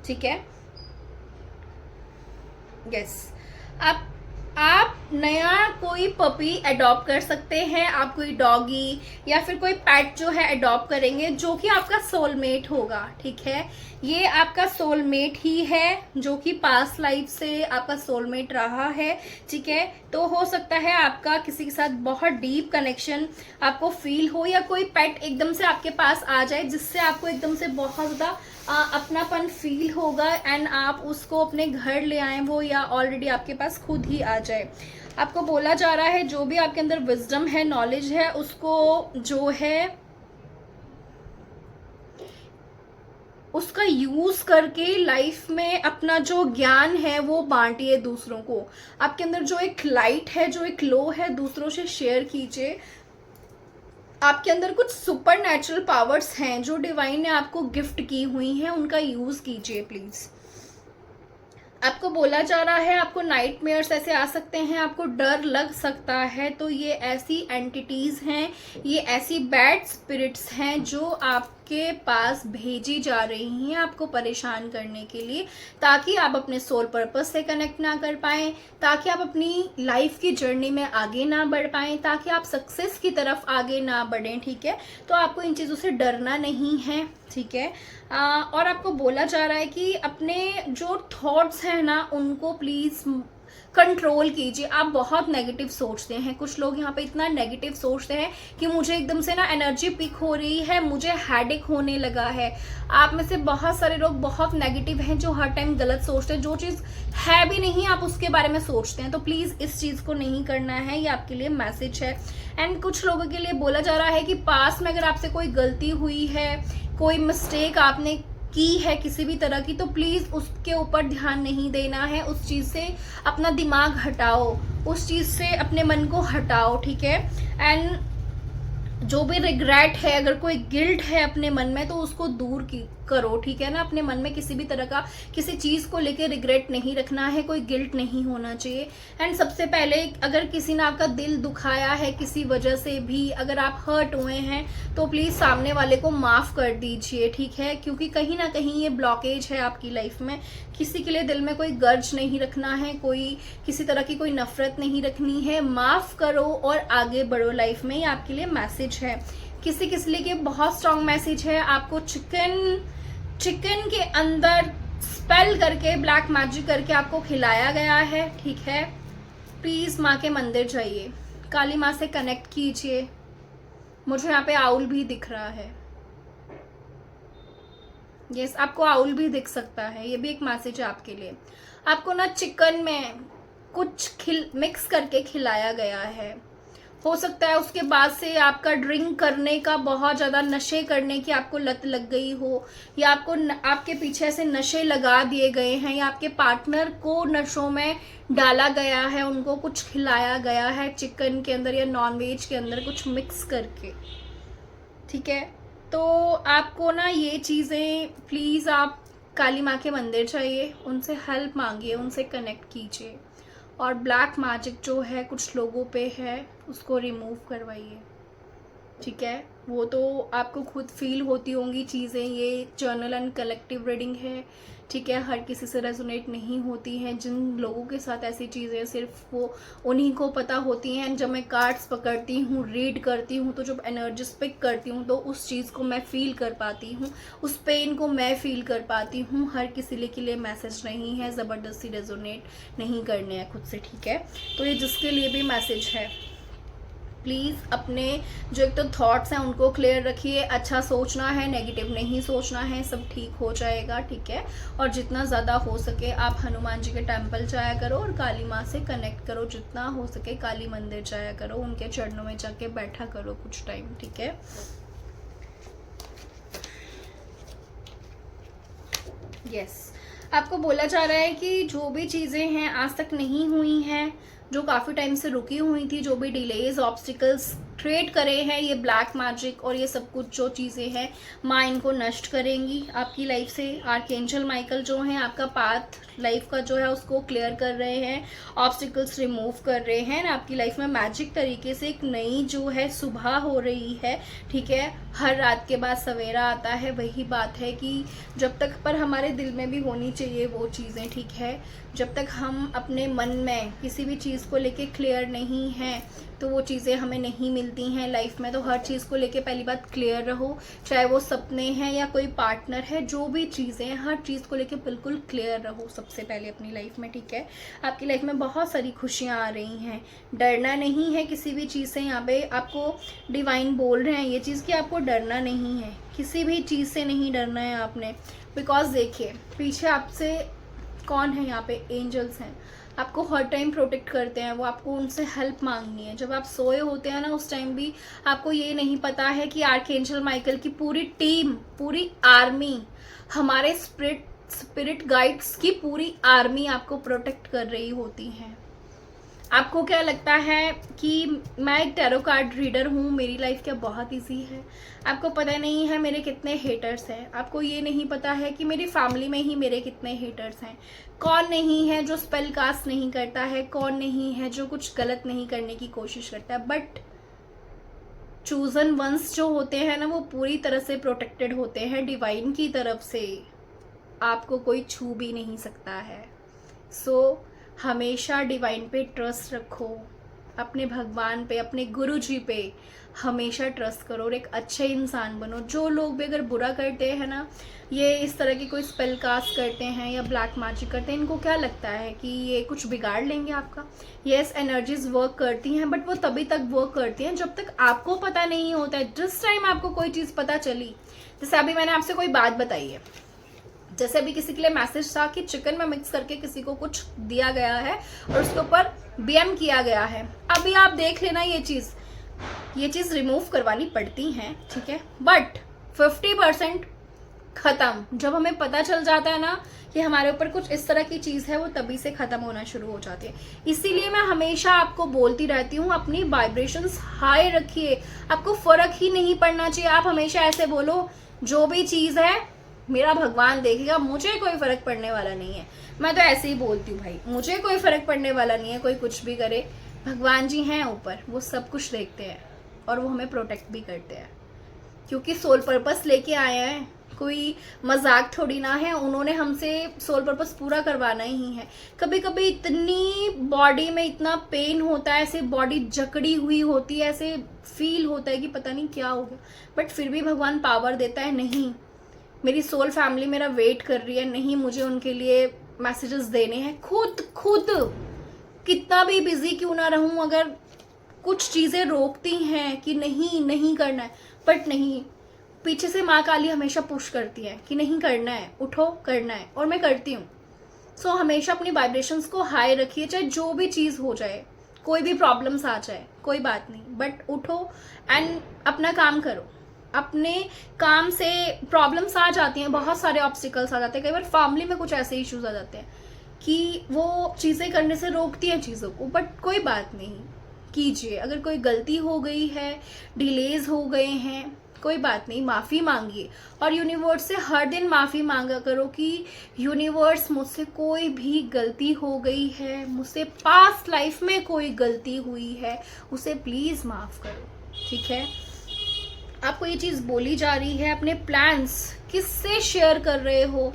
ठीक है। यस, आप नया कोई पपी अडॉप्ट कर सकते हैं, आप कोई डॉगी या फिर कोई पेट जो है अडॉप्ट करेंगे जो कि आपका सोलमेट होगा, ठीक है। ये आपका सोलमेट ही है जो कि पास्ट लाइफ से आपका सोलमेट रहा है, ठीक है। तो हो सकता है आपका किसी के साथ बहुत डीप कनेक्शन आपको फील हो या कोई पेट एकदम से आपके पास आ जाए जिससे आपको एकदम से बहुत ज़्यादा अपनापन फील होगा एंड आप उसको अपने घर ले आए वो, या ऑलरेडी आपके पास खुद ही आ जाए। आपको बोला जा रहा है जो भी आपके अंदर विजडम है, नॉलेज है, उसको जो है उसका यूज करके लाइफ में अपना जो ज्ञान है वो बांटिए दूसरों को। आपके अंदर जो एक लाइट है, जो एक ग्लो है, दूसरों से शेयर कीजिए। आपके अंदर कुछ सुपर नेचुरल पावर्स हैं जो डिवाइन ने आपको गिफ्ट की हुई हैं, उनका यूज कीजिए प्लीज। आपको बोला जा रहा है आपको नाइटमेयर्स ऐसे आ सकते हैं, आपको डर लग सकता है, तो ये ऐसी एंटिटीज हैं, ये ऐसी बैड स्पिरिट्स हैं जो आपके पास भेजी जा रही हैं आपको परेशान करने के लिए, ताकि आप अपने सोल पर्पस से कनेक्ट ना कर पाएं, ताकि आप अपनी लाइफ की जर्नी में आगे ना बढ़ पाएं, ताकि आप सक्सेस की तरफ आगे ना बढ़ें, ठीक है। तो आपको इन चीज़ों से डरना नहीं है, ठीक है। और आपको बोला जा रहा है कि अपने जो थॉट्स हैं ना उनको प्लीज़ कंट्रोल कीजिए। आप बहुत नेगेटिव सोचते हैं, कुछ लोग यहाँ पे इतना नेगेटिव सोचते हैं कि मुझे एकदम से ना एनर्जी पिक हो रही है, मुझे हेडेक होने लगा है। आप में से बहुत सारे लोग बहुत नेगेटिव हैं जो हर टाइम गलत सोचते हैं, जो चीज़ है भी नहीं आप उसके बारे में सोचते हैं। तो प्लीज़ इस चीज़ को नहीं करना है, ये आपके लिए मैसेज है। एंड कुछ लोगों के लिए बोला जा रहा है कि पास में अगर आपसे कोई गलती हुई है, कोई मिस्टेक आपने की है किसी भी तरह की, तो प्लीज उसके ऊपर ध्यान नहीं देना है, उस चीज से अपना दिमाग हटाओ, उस चीज से अपने मन को हटाओ, ठीक है। एंड जो भी रिग्रेट है, अगर कोई गिल्ट है अपने मन में, तो उसको दूर करो, ठीक है ना। अपने मन में किसी भी तरह का किसी चीज को लेके रिग्रेट नहीं रखना है, कोई गिल्ट नहीं होना चाहिए। एंड सबसे पहले अगर किसी ने आपका दिल दुखाया है किसी वजह से भी, अगर आप हर्ट हुए हैं, तो प्लीज सामने वाले को माफ कर दीजिए, ठीक है। क्योंकि कहीं ना कहीं ये ब्लॉकेज है आपकी लाइफ में। किसी के लिए दिल में कोई गर्ज नहीं रखना है, कोई किसी तरह की कोई नफरत नहीं रखनी है। माफ करो और आगे बढ़ो लाइफ में, ये आपके लिए मैसेज है। किसी लिए के बहुत स्ट्रॉन्ग मैसेज है। आपको चिकन के अंदर स्पेल करके, ब्लैक मैजिक करके आपको खिलाया गया है, ठीक है। प्लीज माँ के मंदिर जाइए, काली माँ से कनेक्ट कीजिए। मुझे यहाँ पे आउल भी दिख रहा है, यस, आपको आउल भी दिख सकता है, ये भी एक मैसेज है आपके लिए। आपको ना चिकन में कुछ मिक्स करके खिलाया गया है। हो सकता है उसके बाद से आपका ड्रिंक करने का, बहुत ज़्यादा नशे करने की आपको लत लग गई हो, या आपके पीछे से नशे लगा दिए गए हैं, या आपके पार्टनर को नशों में डाला गया है, उनको कुछ खिलाया गया है चिकन के अंदर या नॉनवेज के अंदर कुछ मिक्स करके, ठीक है। तो आपको ना ये चीज़ें, प्लीज़ आप काली माँ के मंदिर जाइए, उनसे हेल्प मांगिए, उनसे कनेक्ट कीजिए, और ब्लैक मैजिक जो है कुछ लोगों पे है उसको रिमूव करवाइए, ठीक है। वो तो आपको खुद फील होती होंगी चीज़ें, ये जर्नल एंड कलेक्टिव रीडिंग है, ठीक है। हर किसी से रेजोनेट नहीं होती हैं। जिन लोगों के साथ ऐसी चीज़ें सिर्फ वो उन्हीं को पता होती हैं। जब मैं कार्ड्स पकड़ती हूँ, रीड करती हूँ, तो जब एनर्जीज पिक करती हूँ, तो उस चीज़ को मैं फील कर पाती हूँ, उस पेन को मैं फील कर पाती हूँ। हर किसी के लिए मैसेज नहीं है, ज़बरदस्ती रेजोनेट नहीं करने हैं खुद से, ठीक है। तो ये जिसके लिए भी मैसेज है, प्लीज़ अपने जो एक तो थॉट्स हैं उनको क्लियर रखिए। अच्छा सोचना है, नेगेटिव नहीं सोचना है, सब ठीक हो जाएगा, ठीक है। और जितना ज़्यादा हो सके आप हनुमान जी के टेम्पल जाया करो और काली माँ से कनेक्ट करो, जितना हो सके काली मंदिर जाया करो, उनके चरणों में जाके बैठा करो कुछ टाइम, ठीक है। यस, आपको बोला जा रहा है कि जो भी चीज़ें हैं आज तक नहीं हुई हैं, जो काफ़ी टाइम से रुकी हुई थी, जो भी डिलेज ऑब्स्टिकल्स क्रिएट करे हैं, ये ब्लैक मैजिक और ये सब कुछ जो चीज़ें हैं, माँ इनको नष्ट करेंगी आपकी लाइफ से। आर्कएंजल माइकल जो हैं आपका पाथ लाइफ का जो है उसको क्लियर कर रहे हैं, ऑब्स्टिकल्स रिमूव कर रहे हैं। आपकी लाइफ में मैजिक तरीके से एक नई जो है सुबह हो रही है, ठीक है। हर रात के बाद सवेरा आता है, वही बात है कि जब तक पर हमारे दिल में भी होनी चाहिए वो चीज़ें, ठीक है। जब तक हम अपने मन में किसी भी चीज़ को लेके क्लियर नहीं हैं, तो वो चीज़ें हमें नहीं मिलती हैं लाइफ में। तो हर चीज़ को लेके पहली बात क्लियर रहो, चाहे वो सपने हैं या कोई पार्टनर है, जो भी चीज़ें हैं, हर चीज़ को लेके बिल्कुल क्लियर रहो सबसे पहले अपनी लाइफ में, ठीक है। आपकी लाइफ में बहुत सारी खुशियाँ आ रही हैं, डरना नहीं है किसी भी चीज़ से। यहाँ पे आपको डिवाइन बोल रहे हैं ये चीज़ कि आपको डरना नहीं है, किसी भी चीज़ से नहीं डरना है आपने। बिकॉज देखिए पीछे आपसे कौन है, यहाँ पे एंजल्स हैं, आपको हर टाइम प्रोटेक्ट करते हैं वो। आपको उनसे हेल्प मांगनी है। जब आप सोए होते हैं ना, उस टाइम भी आपको ये नहीं पता है कि आर्कएंजल माइकल की पूरी टीम, पूरी आर्मी, हमारे स्पिरिट गाइड्स की पूरी आर्मी आपको प्रोटेक्ट कर रही होती है। आपको क्या लगता है कि मैं एक टैरो कार्ड रीडर हूँ, मेरी लाइफ क्या बहुत इजी है? आपको पता नहीं है मेरे कितने हेटर्स हैं। आपको ये नहीं पता है कि मेरी फैमिली में ही मेरे कितने हेटर्स हैं। कौन नहीं है जो स्पेल कास्ट नहीं करता है, कौन नहीं है जो कुछ गलत नहीं करने की कोशिश करता है। बट चूजन वंस जो होते हैं ना, वो पूरी तरह से प्रोटेक्टेड होते हैं डिवाइन की तरफ से। आपको कोई छू भी नहीं सकता है। सो हमेशा डिवाइन पे ट्रस्ट रखो, अपने भगवान पे, अपने गुरु जी पे हमेशा ट्रस्ट करो और एक अच्छे इंसान बनो। जो लोग भी अगर बुरा करते हैं ना, ये इस तरह की कोई स्पेल कास्ट करते हैं या ब्लैक मैजिक करते हैं, इनको क्या लगता है कि ये कुछ बिगाड़ लेंगे आपका? यस, एनर्जीज वर्क करती हैं, बट वो तभी तक वर्क करती हैं जब तक आपको पता नहीं होता है। जिस टाइम आपको कोई चीज़ पता चली, जैसे अभी मैंने आपसे कोई बात बताई है, जैसे अभी किसी के लिए मैसेज था कि चिकन में मिक्स करके किसी को कुछ दिया गया है और उसके ऊपर बीएम किया गया है। अभी आप देख लेना, ये चीज़ रिमूव करवानी पड़ती हैं, ठीक है, बट 50% खत्म। जब हमें पता चल जाता है ना कि हमारे ऊपर कुछ इस तरह की चीज़ है, वो तभी से ख़त्म होना शुरू हो जाती है। इसीलिए मैं हमेशा आपको बोलती रहती हूँ, अपनी वाइब्रेशंस हाई रखिए, आपको फ़र्क ही नहीं पड़ना चाहिए। आप हमेशा ऐसे बोलो, जो भी चीज़ है मेरा भगवान देखेगा, मुझे कोई फ़र्क पड़ने वाला नहीं है। मैं तो ऐसे ही बोलती हूँ भाई, मुझे कोई फ़र्क पड़ने वाला नहीं है, कोई कुछ भी करे, भगवान जी हैं ऊपर, वो सब कुछ देखते हैं और वो हमें प्रोटेक्ट भी करते हैं, क्योंकि सोल पर्पस लेके आए हैं, कोई मजाक थोड़ी ना है। उन्होंने हमसे सोल पर्पस पूरा करवाना ही है। कभी कभी इतनी बॉडी में इतना पेन होता है, ऐसे बॉडी जकड़ी हुई होती है, ऐसे फील होता है कि पता नहीं क्या हो गया, बट फिर भी भगवान पावर देता है, नहीं मेरी सोल फैमिली मेरा वेट कर रही है, नहीं मुझे उनके लिए मैसेजेस देने हैं। खुद कितना भी बिजी क्यों ना रहूं, अगर कुछ चीज़ें रोकती हैं कि नहीं करना है, बट नहीं, पीछे से माँ काली हमेशा पुश करती है कि नहीं करना है, उठो करना है, और मैं करती हूँ। सो हमेशा अपनी वाइब्रेशंस को हाई रखिए, चाहे जो भी चीज़ हो जाए, कोई भी प्रॉब्लम्स आ जाए, कोई बात नहीं, बट उठो एंड अपना काम करो। अपने काम से प्रॉब्लम्स आ जाती हैं, बहुत सारे ऑब्स्टिकल्स आ जाते हैं, कई बार फैमिली में कुछ ऐसे इश्यूज आ जाते हैं कि वो चीज़ें करने से रोकती हैं चीज़ों को, बट कोई बात नहीं, कीजिए। अगर कोई गलती हो गई है, डिलेज हो गए हैं, कोई बात नहीं, माफ़ी मांगिए और यूनिवर्स से हर दिन माफ़ी मांगा करो कि यूनिवर्स, मुझसे कोई भी गलती हो गई है, मुझसे पास्ट लाइफ में कोई गलती हुई है, उसे प्लीज़ माफ़ करो, ठीक है। आपको ये चीज़ बोली जा रही है, अपने प्लान्स किससे शेयर कर रहे हो,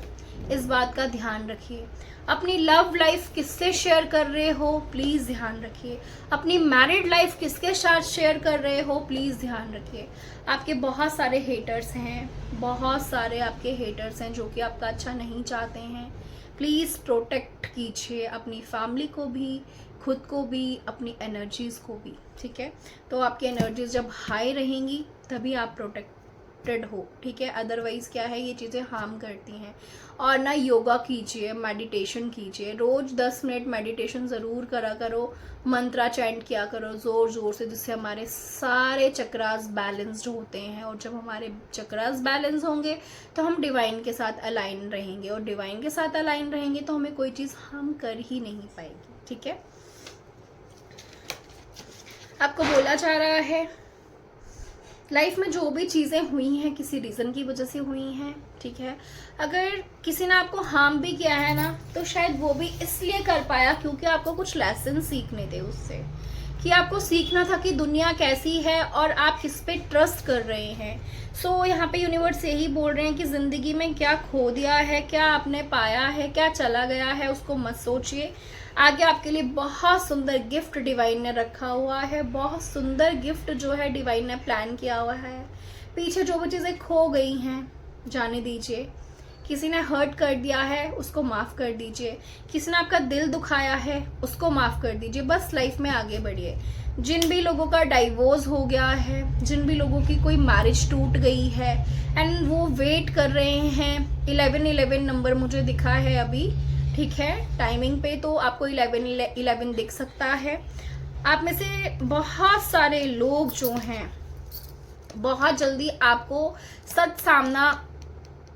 इस बात का ध्यान रखिए। अपनी लव लाइफ किससे शेयर कर रहे हो, प्लीज़ ध्यान रखिए। अपनी मैरिड लाइफ किसके साथ शेयर कर रहे हो, प्लीज़ ध्यान रखिए। आपके बहुत सारे हेटर्स हैं, बहुत सारे आपके हेटर्स हैं जो कि आपका अच्छा नहीं चाहते हैं। प्लीज़ प्रोटेक्ट कीजिए अपनी फैमिली को भी, खुद को भी, अपनी एनर्जीज़ को भी, ठीक है। तो आपकी एनर्जीज जब हाई रहेंगी तभी आप प्रोटेक्टेड हो, ठीक है। अदरवाइज़ क्या है, ये चीज़ें हार्म करती हैं। और ना योगा कीजिए, मेडिटेशन कीजिए, रोज़ 10 मिनट मेडिटेशन ज़रूर करा करो, मंत्रा चैंट किया करो ज़ोर ज़ोर से, जिससे हमारे सारे चक्रास बैलेंस्ड होते हैं। और जब हमारे चक्रास बैलेंस होंगे तो हम डिवाइन के साथ अलाइन रहेंगे, और डिवाइन के साथ अलाइन रहेंगे तो हमें कोई चीज़ हार्म कर ही नहीं पाएगी, ठीक है। आपको बोला जा रहा है लाइफ में जो भी चीज़ें हुई हैं किसी रीज़न की वजह से हुई हैं, ठीक है। अगर किसी ने आपको हार्म भी किया है ना, तो शायद वो भी इसलिए कर पाया क्योंकि आपको कुछ लेसन सीखने थे उससे, कि आपको सीखना था कि दुनिया कैसी है और आप किस पे ट्रस्ट कर रहे हैं। सो यहाँ पे यूनिवर्स यही बोल रहे हैं कि ज़िंदगी में क्या खो दिया है, क्या आपने पाया है, क्या चला गया है, उसको मत सोचिए। आगे आपके लिए बहुत सुंदर गिफ्ट डिवाइन ने रखा हुआ है, बहुत सुंदर गिफ्ट जो है डिवाइन ने प्लान किया हुआ है। पीछे जो भी चीज़ें खो गई हैं जाने दीजिए। किसी ने हर्ट कर दिया है उसको माफ़ कर दीजिए, किसी ने आपका दिल दुखाया है उसको माफ़ कर दीजिए, बस लाइफ में आगे बढ़िए। जिन भी लोगों का डाइवोर्स हो गया है, जिन भी लोगों की कोई मैरिज टूट गई है एंड वो वेट कर रहे हैं, 1111 नंबर मुझे दिखा है अभी, ठीक है, टाइमिंग पे तो आपको 1111 दिख सकता है। आप में से बहुत सारे लोग जो हैं, बहुत जल्दी आपको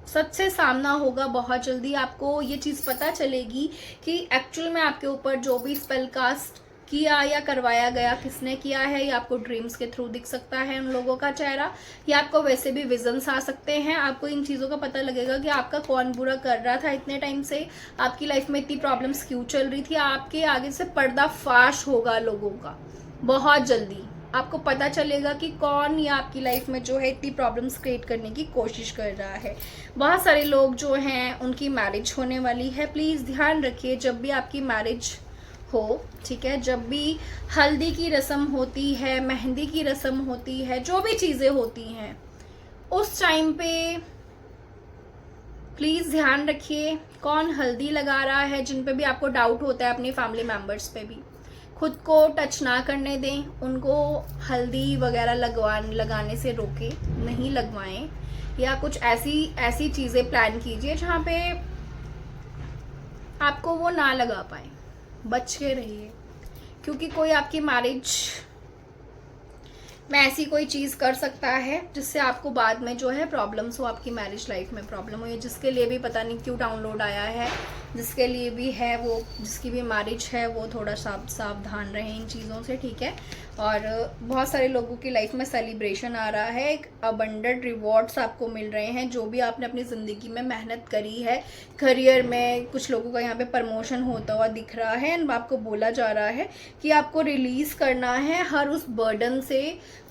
सच से सामना होगा, बहुत जल्दी आपको ये चीज़ पता चलेगी कि एक्चुअल में आपके ऊपर जो भी स्पेल कास्ट किया या करवाया गया किसने किया है। या आपको ड्रीम्स के थ्रू दिख सकता है उन लोगों का चेहरा, या आपको वैसे भी विजन्स आ सकते हैं। आपको इन चीज़ों का पता लगेगा कि आपका कौन बुरा कर रहा था इतने टाइम से, आपकी लाइफ में इतनी प्रॉब्लम्स क्यों चल रही थी। आपके आगे से पर्दाफाश होगा लोगों का, बहुत जल्दी आपको पता चलेगा कि कौन या आपकी लाइफ में जो है इतनी प्रॉब्लम्स क्रिएट करने की कोशिश कर रहा है। बहुत सारे लोग जो हैं उनकी मैरिज होने वाली है, प्लीज़ ध्यान रखिए जब भी आपकी मैरिज हो, ठीक है, जब भी हल्दी की रस्म होती है, मेहंदी की रस्म होती है, जो भी चीज़ें होती हैं, उस टाइम पे प्लीज़ ध्यान रखिए कौन हल्दी लगा रहा है। जिन पे भी आपको डाउट होता है अपनी फैमिली मेम्बर्स पे भी, खुद को टच ना करने दें, उनको हल्दी वगैरह लगाने से रोकें, नहीं लगवाएं, या कुछ ऐसी चीज़ें प्लान कीजिए जहाँ पे आपको वो ना लगा पाए, बच के रहिए, क्योंकि कोई आपकी मैरिज में ऐसी कोई चीज़ कर सकता है जिससे आपको बाद में जो है प्रॉब्लम्स हो, आपकी मैरिज लाइफ में प्रॉब्लम हो। ये जिसके लिए भी पता नहीं क्यों डाउनलोड आया है, जिसके लिए भी है वो, जिसकी भी मैरिज है वो थोड़ा सावधान रहें इन चीज़ों से, ठीक है। और बहुत सारे लोगों की लाइफ में सेलिब्रेशन आ रहा है, एक अबंडेंट रिवॉर्ड्स आपको मिल रहे हैं, जो भी आपने अपनी ज़िंदगी में मेहनत करी है, करियर में कुछ लोगों का यहाँ पे प्रमोशन होता हुआ दिख रहा है, एंड आपको बोला जा रहा है कि आपको रिलीज़ करना है हर उस बर्डन से।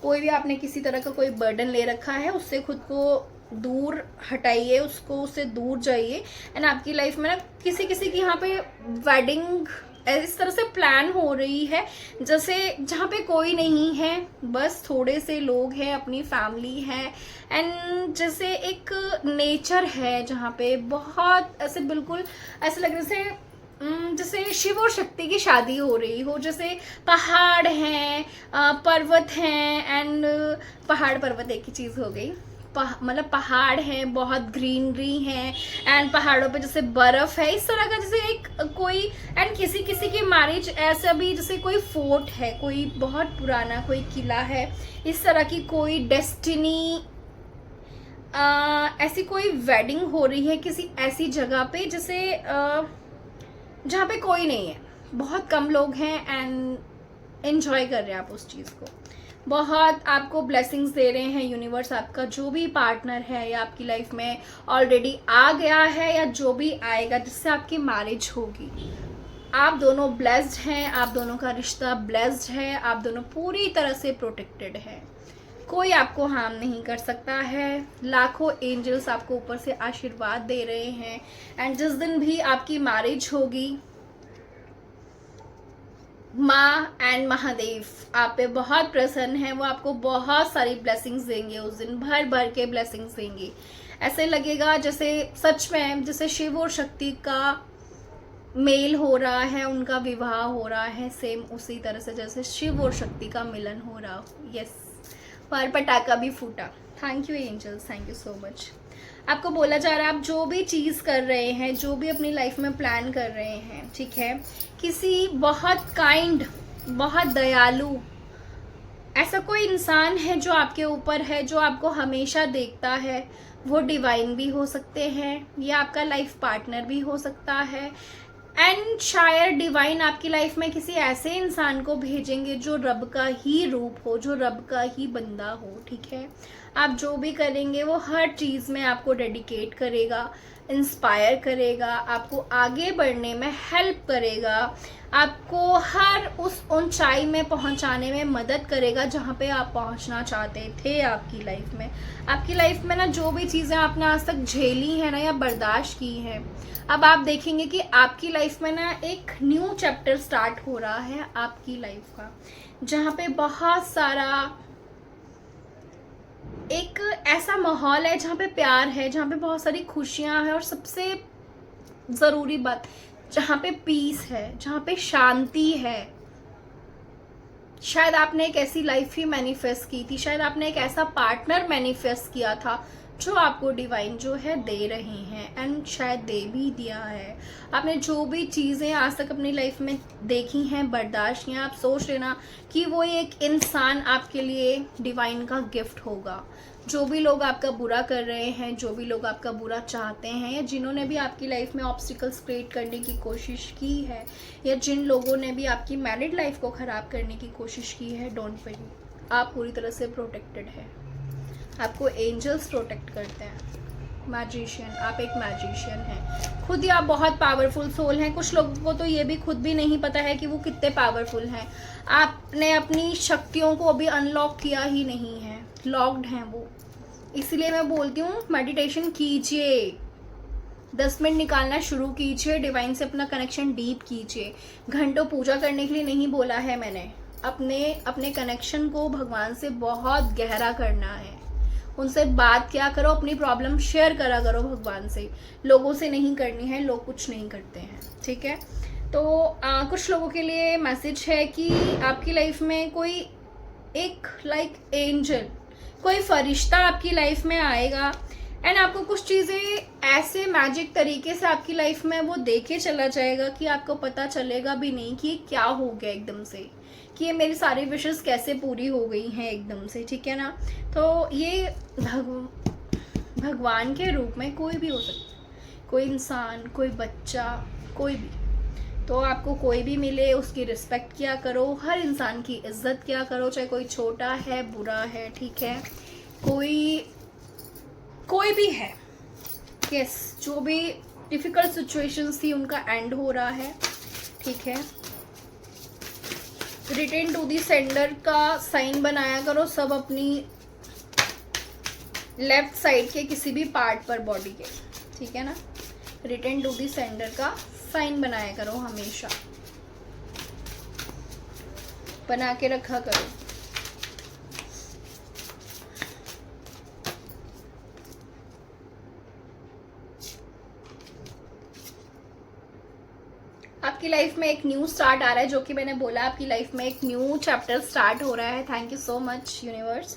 कोई भी आपने किसी तरह का कोई बर्डन ले रखा है, उससे खुद को दूर हटाइए, उससे दूर जाइए। एंड आपकी लाइफ में ना किसी की यहाँ पे वेडिंग इस तरह से प्लान हो रही है जैसे जहाँ पे कोई नहीं है, बस थोड़े से लोग हैं, अपनी फैमिली है, एंड जैसे एक नेचर है जहाँ पे बहुत ऐसे बिल्कुल ऐसे लग रहे से जैसे शिव और शक्ति की शादी हो रही हो, जैसे पहाड़ हैं, पर्वत हैं, एंड पहाड़ पर्वत एक ही चीज़ हो गई, मतलब पहाड़ हैं, बहुत ग्रीनरी है, एंड पहाड़ों पे जैसे बर्फ है, इस तरह का जैसे एक कोई, एंड किसी की मैरिज ऐसा भी जैसे कोई फोर्ट है, कोई बहुत पुराना कोई किला है, इस तरह की कोई डेस्टिनी ऐसी कोई वेडिंग हो रही है किसी ऐसी जगह पे जैसे जहाँ पे कोई नहीं है, बहुत कम लोग हैं, एंड एंजॉय कर रहे हैं आप उस चीज़ को। बहुत आपको ब्लेसिंग्स दे रहे हैं यूनिवर्स, आपका जो भी पार्टनर है या आपकी लाइफ में ऑलरेडी आ गया है या जो भी आएगा जिससे आपकी मैरिज होगी, आप दोनों ब्लेस्ड हैं, आप दोनों का रिश्ता ब्लेस्ड है, आप दोनों पूरी तरह से प्रोटेक्टेड है, कोई आपको हार्म नहीं कर सकता है। लाखों एंजल्स आपको ऊपर से आशीर्वाद दे रहे हैं, एंड जिस दिन भी आपकी मैरिज होगी, माँ एंड महादेव आप पे बहुत प्रसन्न है, वो आपको बहुत सारी ब्लेसिंग्स देंगे, उस दिन भर भर के ब्लेसिंग्स देंगे। ऐसे लगेगा जैसे सच में जैसे शिव और शक्ति का मेल हो रहा है, उनका विवाह हो रहा है, सेम उसी तरह से जैसे शिव और शक्ति का मिलन हो रहा हो। यस, पर पटाखा भी फूटा। Thank you angels, thank you so much. आपको बोला जा रहा है आप जो भी चीज़ कर रहे हैं, जो भी अपनी लाइफ में प्लान कर रहे हैं, ठीक है, किसी बहुत काइंड, बहुत दयालु ऐसा कोई इंसान है जो आपके ऊपर है, जो आपको हमेशा देखता है। वो डिवाइन भी हो सकते हैं, या आपका लाइफ पार्टनर भी हो सकता है, एंड शायद डिवाइन आपकी लाइफ में किसी ऐसे इंसान को भेजेंगे जो रब का ही रूप हो, जो रब का ही बंदा हो, ठीक है। आप जो भी करेंगे वो हर चीज़ में आपको डेडिकेट करेगा, इंस्पायर करेगा, आपको आगे बढ़ने में हेल्प करेगा, आपको हर उस ऊंचाई में पहुंचाने में मदद करेगा जहां पे आप पहुंचना चाहते थे आपकी लाइफ में। आपकी लाइफ में ना जो भी चीज़ें आपने आज तक झेली हैं ना या बर्दाश्त की हैं, अब आप देखेंगे कि आपकी लाइफ में ना एक न्यू चैप्टर स्टार्ट हो रहा है आपकी लाइफ का, जहाँ पे बहुत सारा एक ऐसा माहौल है जहाँ पे प्यार है, जहाँ पे बहुत सारी खुशियाँ हैं, और सबसे ज़रूरी बात जहाँ पे पीस है, जहाँ पे शांति है। शायद आपने एक ऐसी लाइफ ही मैनिफेस्ट की थी, शायद आपने एक ऐसा पार्टनर मैनिफेस्ट किया था जो आपको डिवाइन जो है दे रहे हैं, एंड शायद दे भी दिया है। आपने जो भी चीज़ें आज तक अपनी लाइफ में देखी हैं, बर्दाश्त किया, आप सोच लेना कि वो एक इंसान आपके लिए डिवाइन का गिफ्ट होगा। जो भी लोग आपका बुरा कर रहे हैं, जो भी लोग आपका बुरा चाहते हैं, या जिन्होंने भी आपकी लाइफ में ऑब्स्टिकल्स क्रिएट करने की कोशिश की है, या जिन लोगों ने भी आपकी मैरिड लाइफ को ख़राब करने की कोशिश की है, डोंट वरी, आप पूरी तरह से प्रोटेक्टेड है। आपको एंजल्स प्रोटेक्ट करते हैं। मैजिशियन, आप एक मैजिशियन हैं, खुद ही आप बहुत पावरफुल सोल हैं। कुछ लोगों को तो ये भी खुद भी नहीं पता है कि वो कितने पावरफुल हैं। आपने अपनी शक्तियों को अभी अनलॉक किया ही नहीं है, लॉक्ड हैं वो। इसलिए मैं बोलती हूँ मेडिटेशन कीजिए, 10 मिनट निकालना शुरू कीजिए, डिवाइन से अपना कनेक्शन डीप कीजिए। घंटों पूजा करने के लिए नहीं बोला है मैंने, अपने कनेक्शन को भगवान से बहुत गहरा करना है। उनसे बात क्या करो, अपनी प्रॉब्लम शेयर करा करो भगवान से, लोगों से नहीं करनी है, लोग कुछ नहीं करते हैं, ठीक है। तो कुछ लोगों के लिए मैसेज है कि आपकी लाइफ में कोई एक लाइक एंजल, कोई फरिश्ता आपकी लाइफ में आएगा एंड आपको कुछ चीज़ें ऐसे मैजिक तरीके से आपकी लाइफ में वो देके चला जाएगा कि आपको पता चलेगा भी नहीं कि ये क्या हो गया एकदम से, कि ये मेरी सारी विशेस कैसे पूरी हो गई हैं एकदम से, ठीक है ना। तो ये भगवान के रूप में कोई भी हो सकता है, कोई इंसान, कोई बच्चा, कोई भी। तो आपको कोई भी मिले उसकी रिस्पेक्ट किया करो, हर इंसान की इज्जत किया करो, चाहे कोई छोटा है, बुरा है, ठीक है, कोई भी है। यस, जो भी डिफिकल्ट सिचुएशंस थी उनका एंड हो रहा है, ठीक है। रिटर्न टू दी सेंडर का साइन बनाया करो सब अपनी लेफ्ट साइड के किसी भी पार्ट पर बॉडी के, ठीक है ना। रिटर्न टू दी सेंडर का साइन बनाया करो, हमेशा बना के रखा करो। आपकी लाइफ में एक न्यू स्टार्ट आ रहा है, जो कि मैंने बोला आपकी लाइफ में एक न्यू चैप्टर स्टार्ट हो रहा है। Thank you so much universe.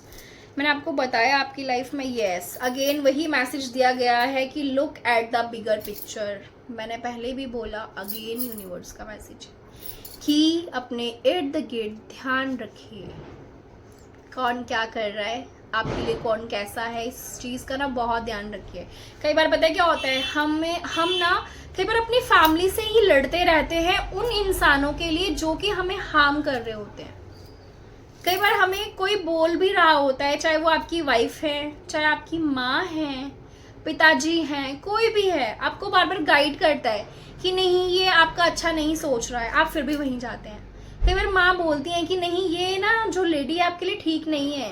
मैंने आपको बताया आपकी लाइफ में यस अगेन वही मैसेज दिया गया है कि look at the bigger picture. मैंने पहले भी बोला, अगेन यूनिवर्स का मैसेज कि अपने इर्द गिर्द ध्यान रखिए, कौन क्या कर रहा है आपके लिए, कौन कैसा है, इस चीज़ का ना बहुत ध्यान रखिए। कई बार पता है क्या होता है, हम ना कई बार अपनी फैमिली से ही लड़ते रहते हैं उन इंसानों के लिए जो कि हमें हार्म कर रहे होते हैं। कई बार हमें कोई बोल भी रहा होता है, चाहे वो आपकी वाइफ है, चाहे आपकी माँ है, पिताजी हैं, कोई भी है, आपको बार बार गाइड करता है कि नहीं ये आपका अच्छा नहीं सोच रहा है, आप फिर भी वहीं जाते हैं। कई बार माँ बोलती हैं कि नहीं ये ना जो लेडी है आपके लिए ठीक नहीं है,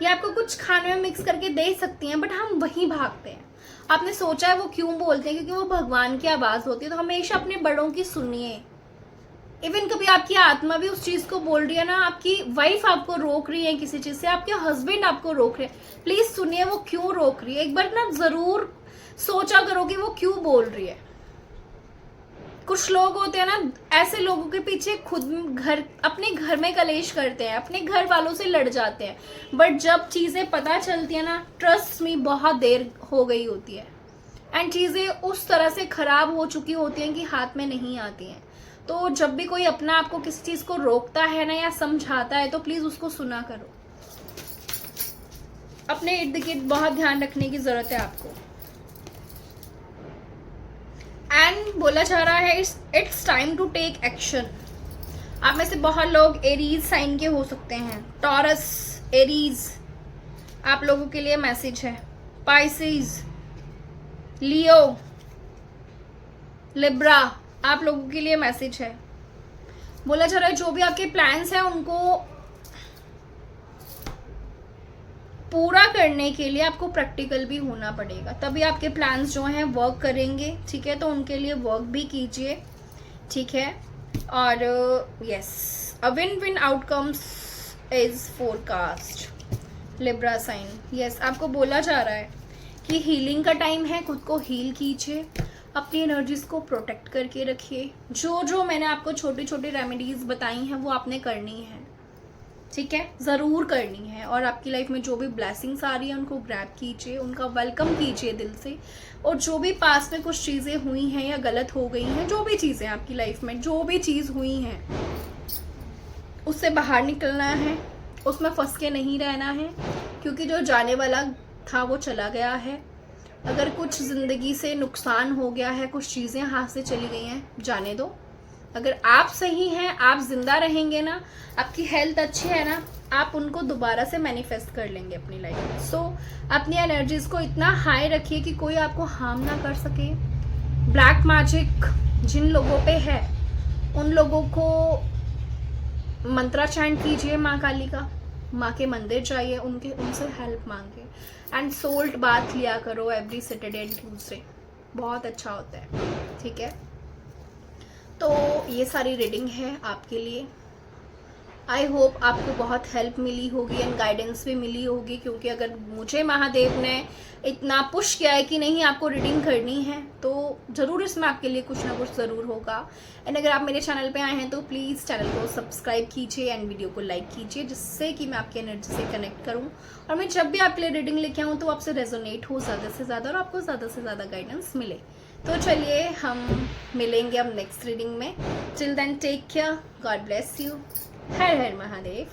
ये आपको कुछ खाने में मिक्स करके दे सकती हैं, बट हम वहीं भागते हैं। आपने सोचा है वो क्यों बोलते हैं? क्योंकि वो भगवान की आवाज़ होती है। तो हमेशा अपने बड़ों की सुनिए। इवन कभी आपकी आत्मा भी उस चीज़ को बोल रही है ना, आपकी वाइफ आपको रोक रही है किसी चीज़ से, आपके हस्बैंड आपको रोक रहे हैं, प्लीज़ सुनिए वो क्यों रोक रही है। एक बार ना ज़रूर सोचा करो कि वो क्यों बोल रही है। कुछ लोग होते हैं ना, ऐसे लोगों के पीछे खुद अपने घर में कलेश करते हैं, अपने घर वालों से लड़ जाते हैं, बट जब चीज़ें पता चलती है ना, ट्रस्ट में बहुत देर हो गई होती है एंड चीज़ें उस तरह से खराब हो चुकी होती हैं कि हाथ में नहीं आती हैं। तो जब भी कोई अपना आपको किसी चीज़ को रोकता है ना या समझाता है, तो प्लीज़ उसको सुना करो। अपने इर्द गिर्द बहुत ध्यान रखने की ज़रूरत है आपको। एंड बोला जा रहा है it's time to take action. आप में से बहुत लोग एरीज साइन के हो सकते हैं, टॉरस, एरीज आप लोगों के लिए मैसेज है, पाइसेस, लियो, लिब्रा आप लोगों के लिए मैसेज है। बोला जा रहा है जो भी आपके प्लान्स हैं उनको पूरा करने के लिए आपको प्रैक्टिकल भी होना पड़ेगा, तभी आपके प्लान्स जो हैं वर्क करेंगे, ठीक है। तो उनके लिए वर्क भी कीजिए, ठीक है। और yes a win win outcomes is forecast Libra sign. Yes आपको बोला जा रहा है कि हीलिंग का टाइम है, खुद को हील कीजिए, अपनी एनर्जीज को प्रोटेक्ट करके रखिए। जो मैंने आपको छोटी छोटी रेमेडीज बताई हैं वो आपने करनी है, ठीक है, ज़रूर करनी है। और आपकी लाइफ में जो भी ब्लेसिंग्स आ रही है उनको ग्रैब कीजिए, उनका वेलकम कीजिए दिल से। और जो भी पास में कुछ चीज़ें हुई हैं या गलत हो गई हैं, जो भी चीज़ें आपकी लाइफ में जो भी चीज़ हुई हैं उससे बाहर निकलना है, उसमें फंस के नहीं रहना है, क्योंकि जो जाने वाला था वो चला गया है। अगर कुछ ज़िंदगी से नुकसान हो गया है, कुछ चीज़ें हाथ से चली गई हैं, जाने दो। अगर आप सही हैं, आप जिंदा रहेंगे ना, आपकी हेल्थ अच्छी है ना, आप उनको दोबारा से मैनिफेस्ट कर लेंगे अपनी लाइफ में। सो अपनी एनर्जीज को इतना हाई रखिए कि कोई आपको हार्म ना कर सके। ब्लैक मैजिक जिन लोगों पे है उन लोगों को मंत्रा चैंट कीजिए माँ काली का, माँ के मंदिर जाइए, उनसे हेल्प मांगे। एंड सोल्ट बाथ लिया करो एवरी सैटरडे एंड ट्यूसडे, बहुत अच्छा होता है, ठीक है। तो ये सारी रीडिंग है आपके लिए। आई होप आपको बहुत हेल्प मिली होगी एंड गाइडेंस भी मिली होगी, क्योंकि अगर मुझे महादेव ने इतना पुश किया है कि नहीं आपको रीडिंग करनी है, तो ज़रूर इसमें आपके लिए कुछ ना कुछ ज़रूर होगा। एंड अगर आप मेरे चैनल पे आए हैं तो प्लीज़ चैनल को सब्सक्राइब कीजिए एंड वीडियो को लाइक कीजिए, जिससे कि मैं आपकी एनर्जी से कनेक्ट करूँ और मैं जब भी आपके लिए रीडिंग लेके आऊँ तो आपसे रेजोनेट हो ज़्यादा से ज़्यादा और आपको ज़्यादा से ज़्यादा गाइडेंस मिले। तो चलिए हम मिलेंगे अब नेक्स्ट रीडिंग में। Till then take care, God bless you. हर हर महादेव।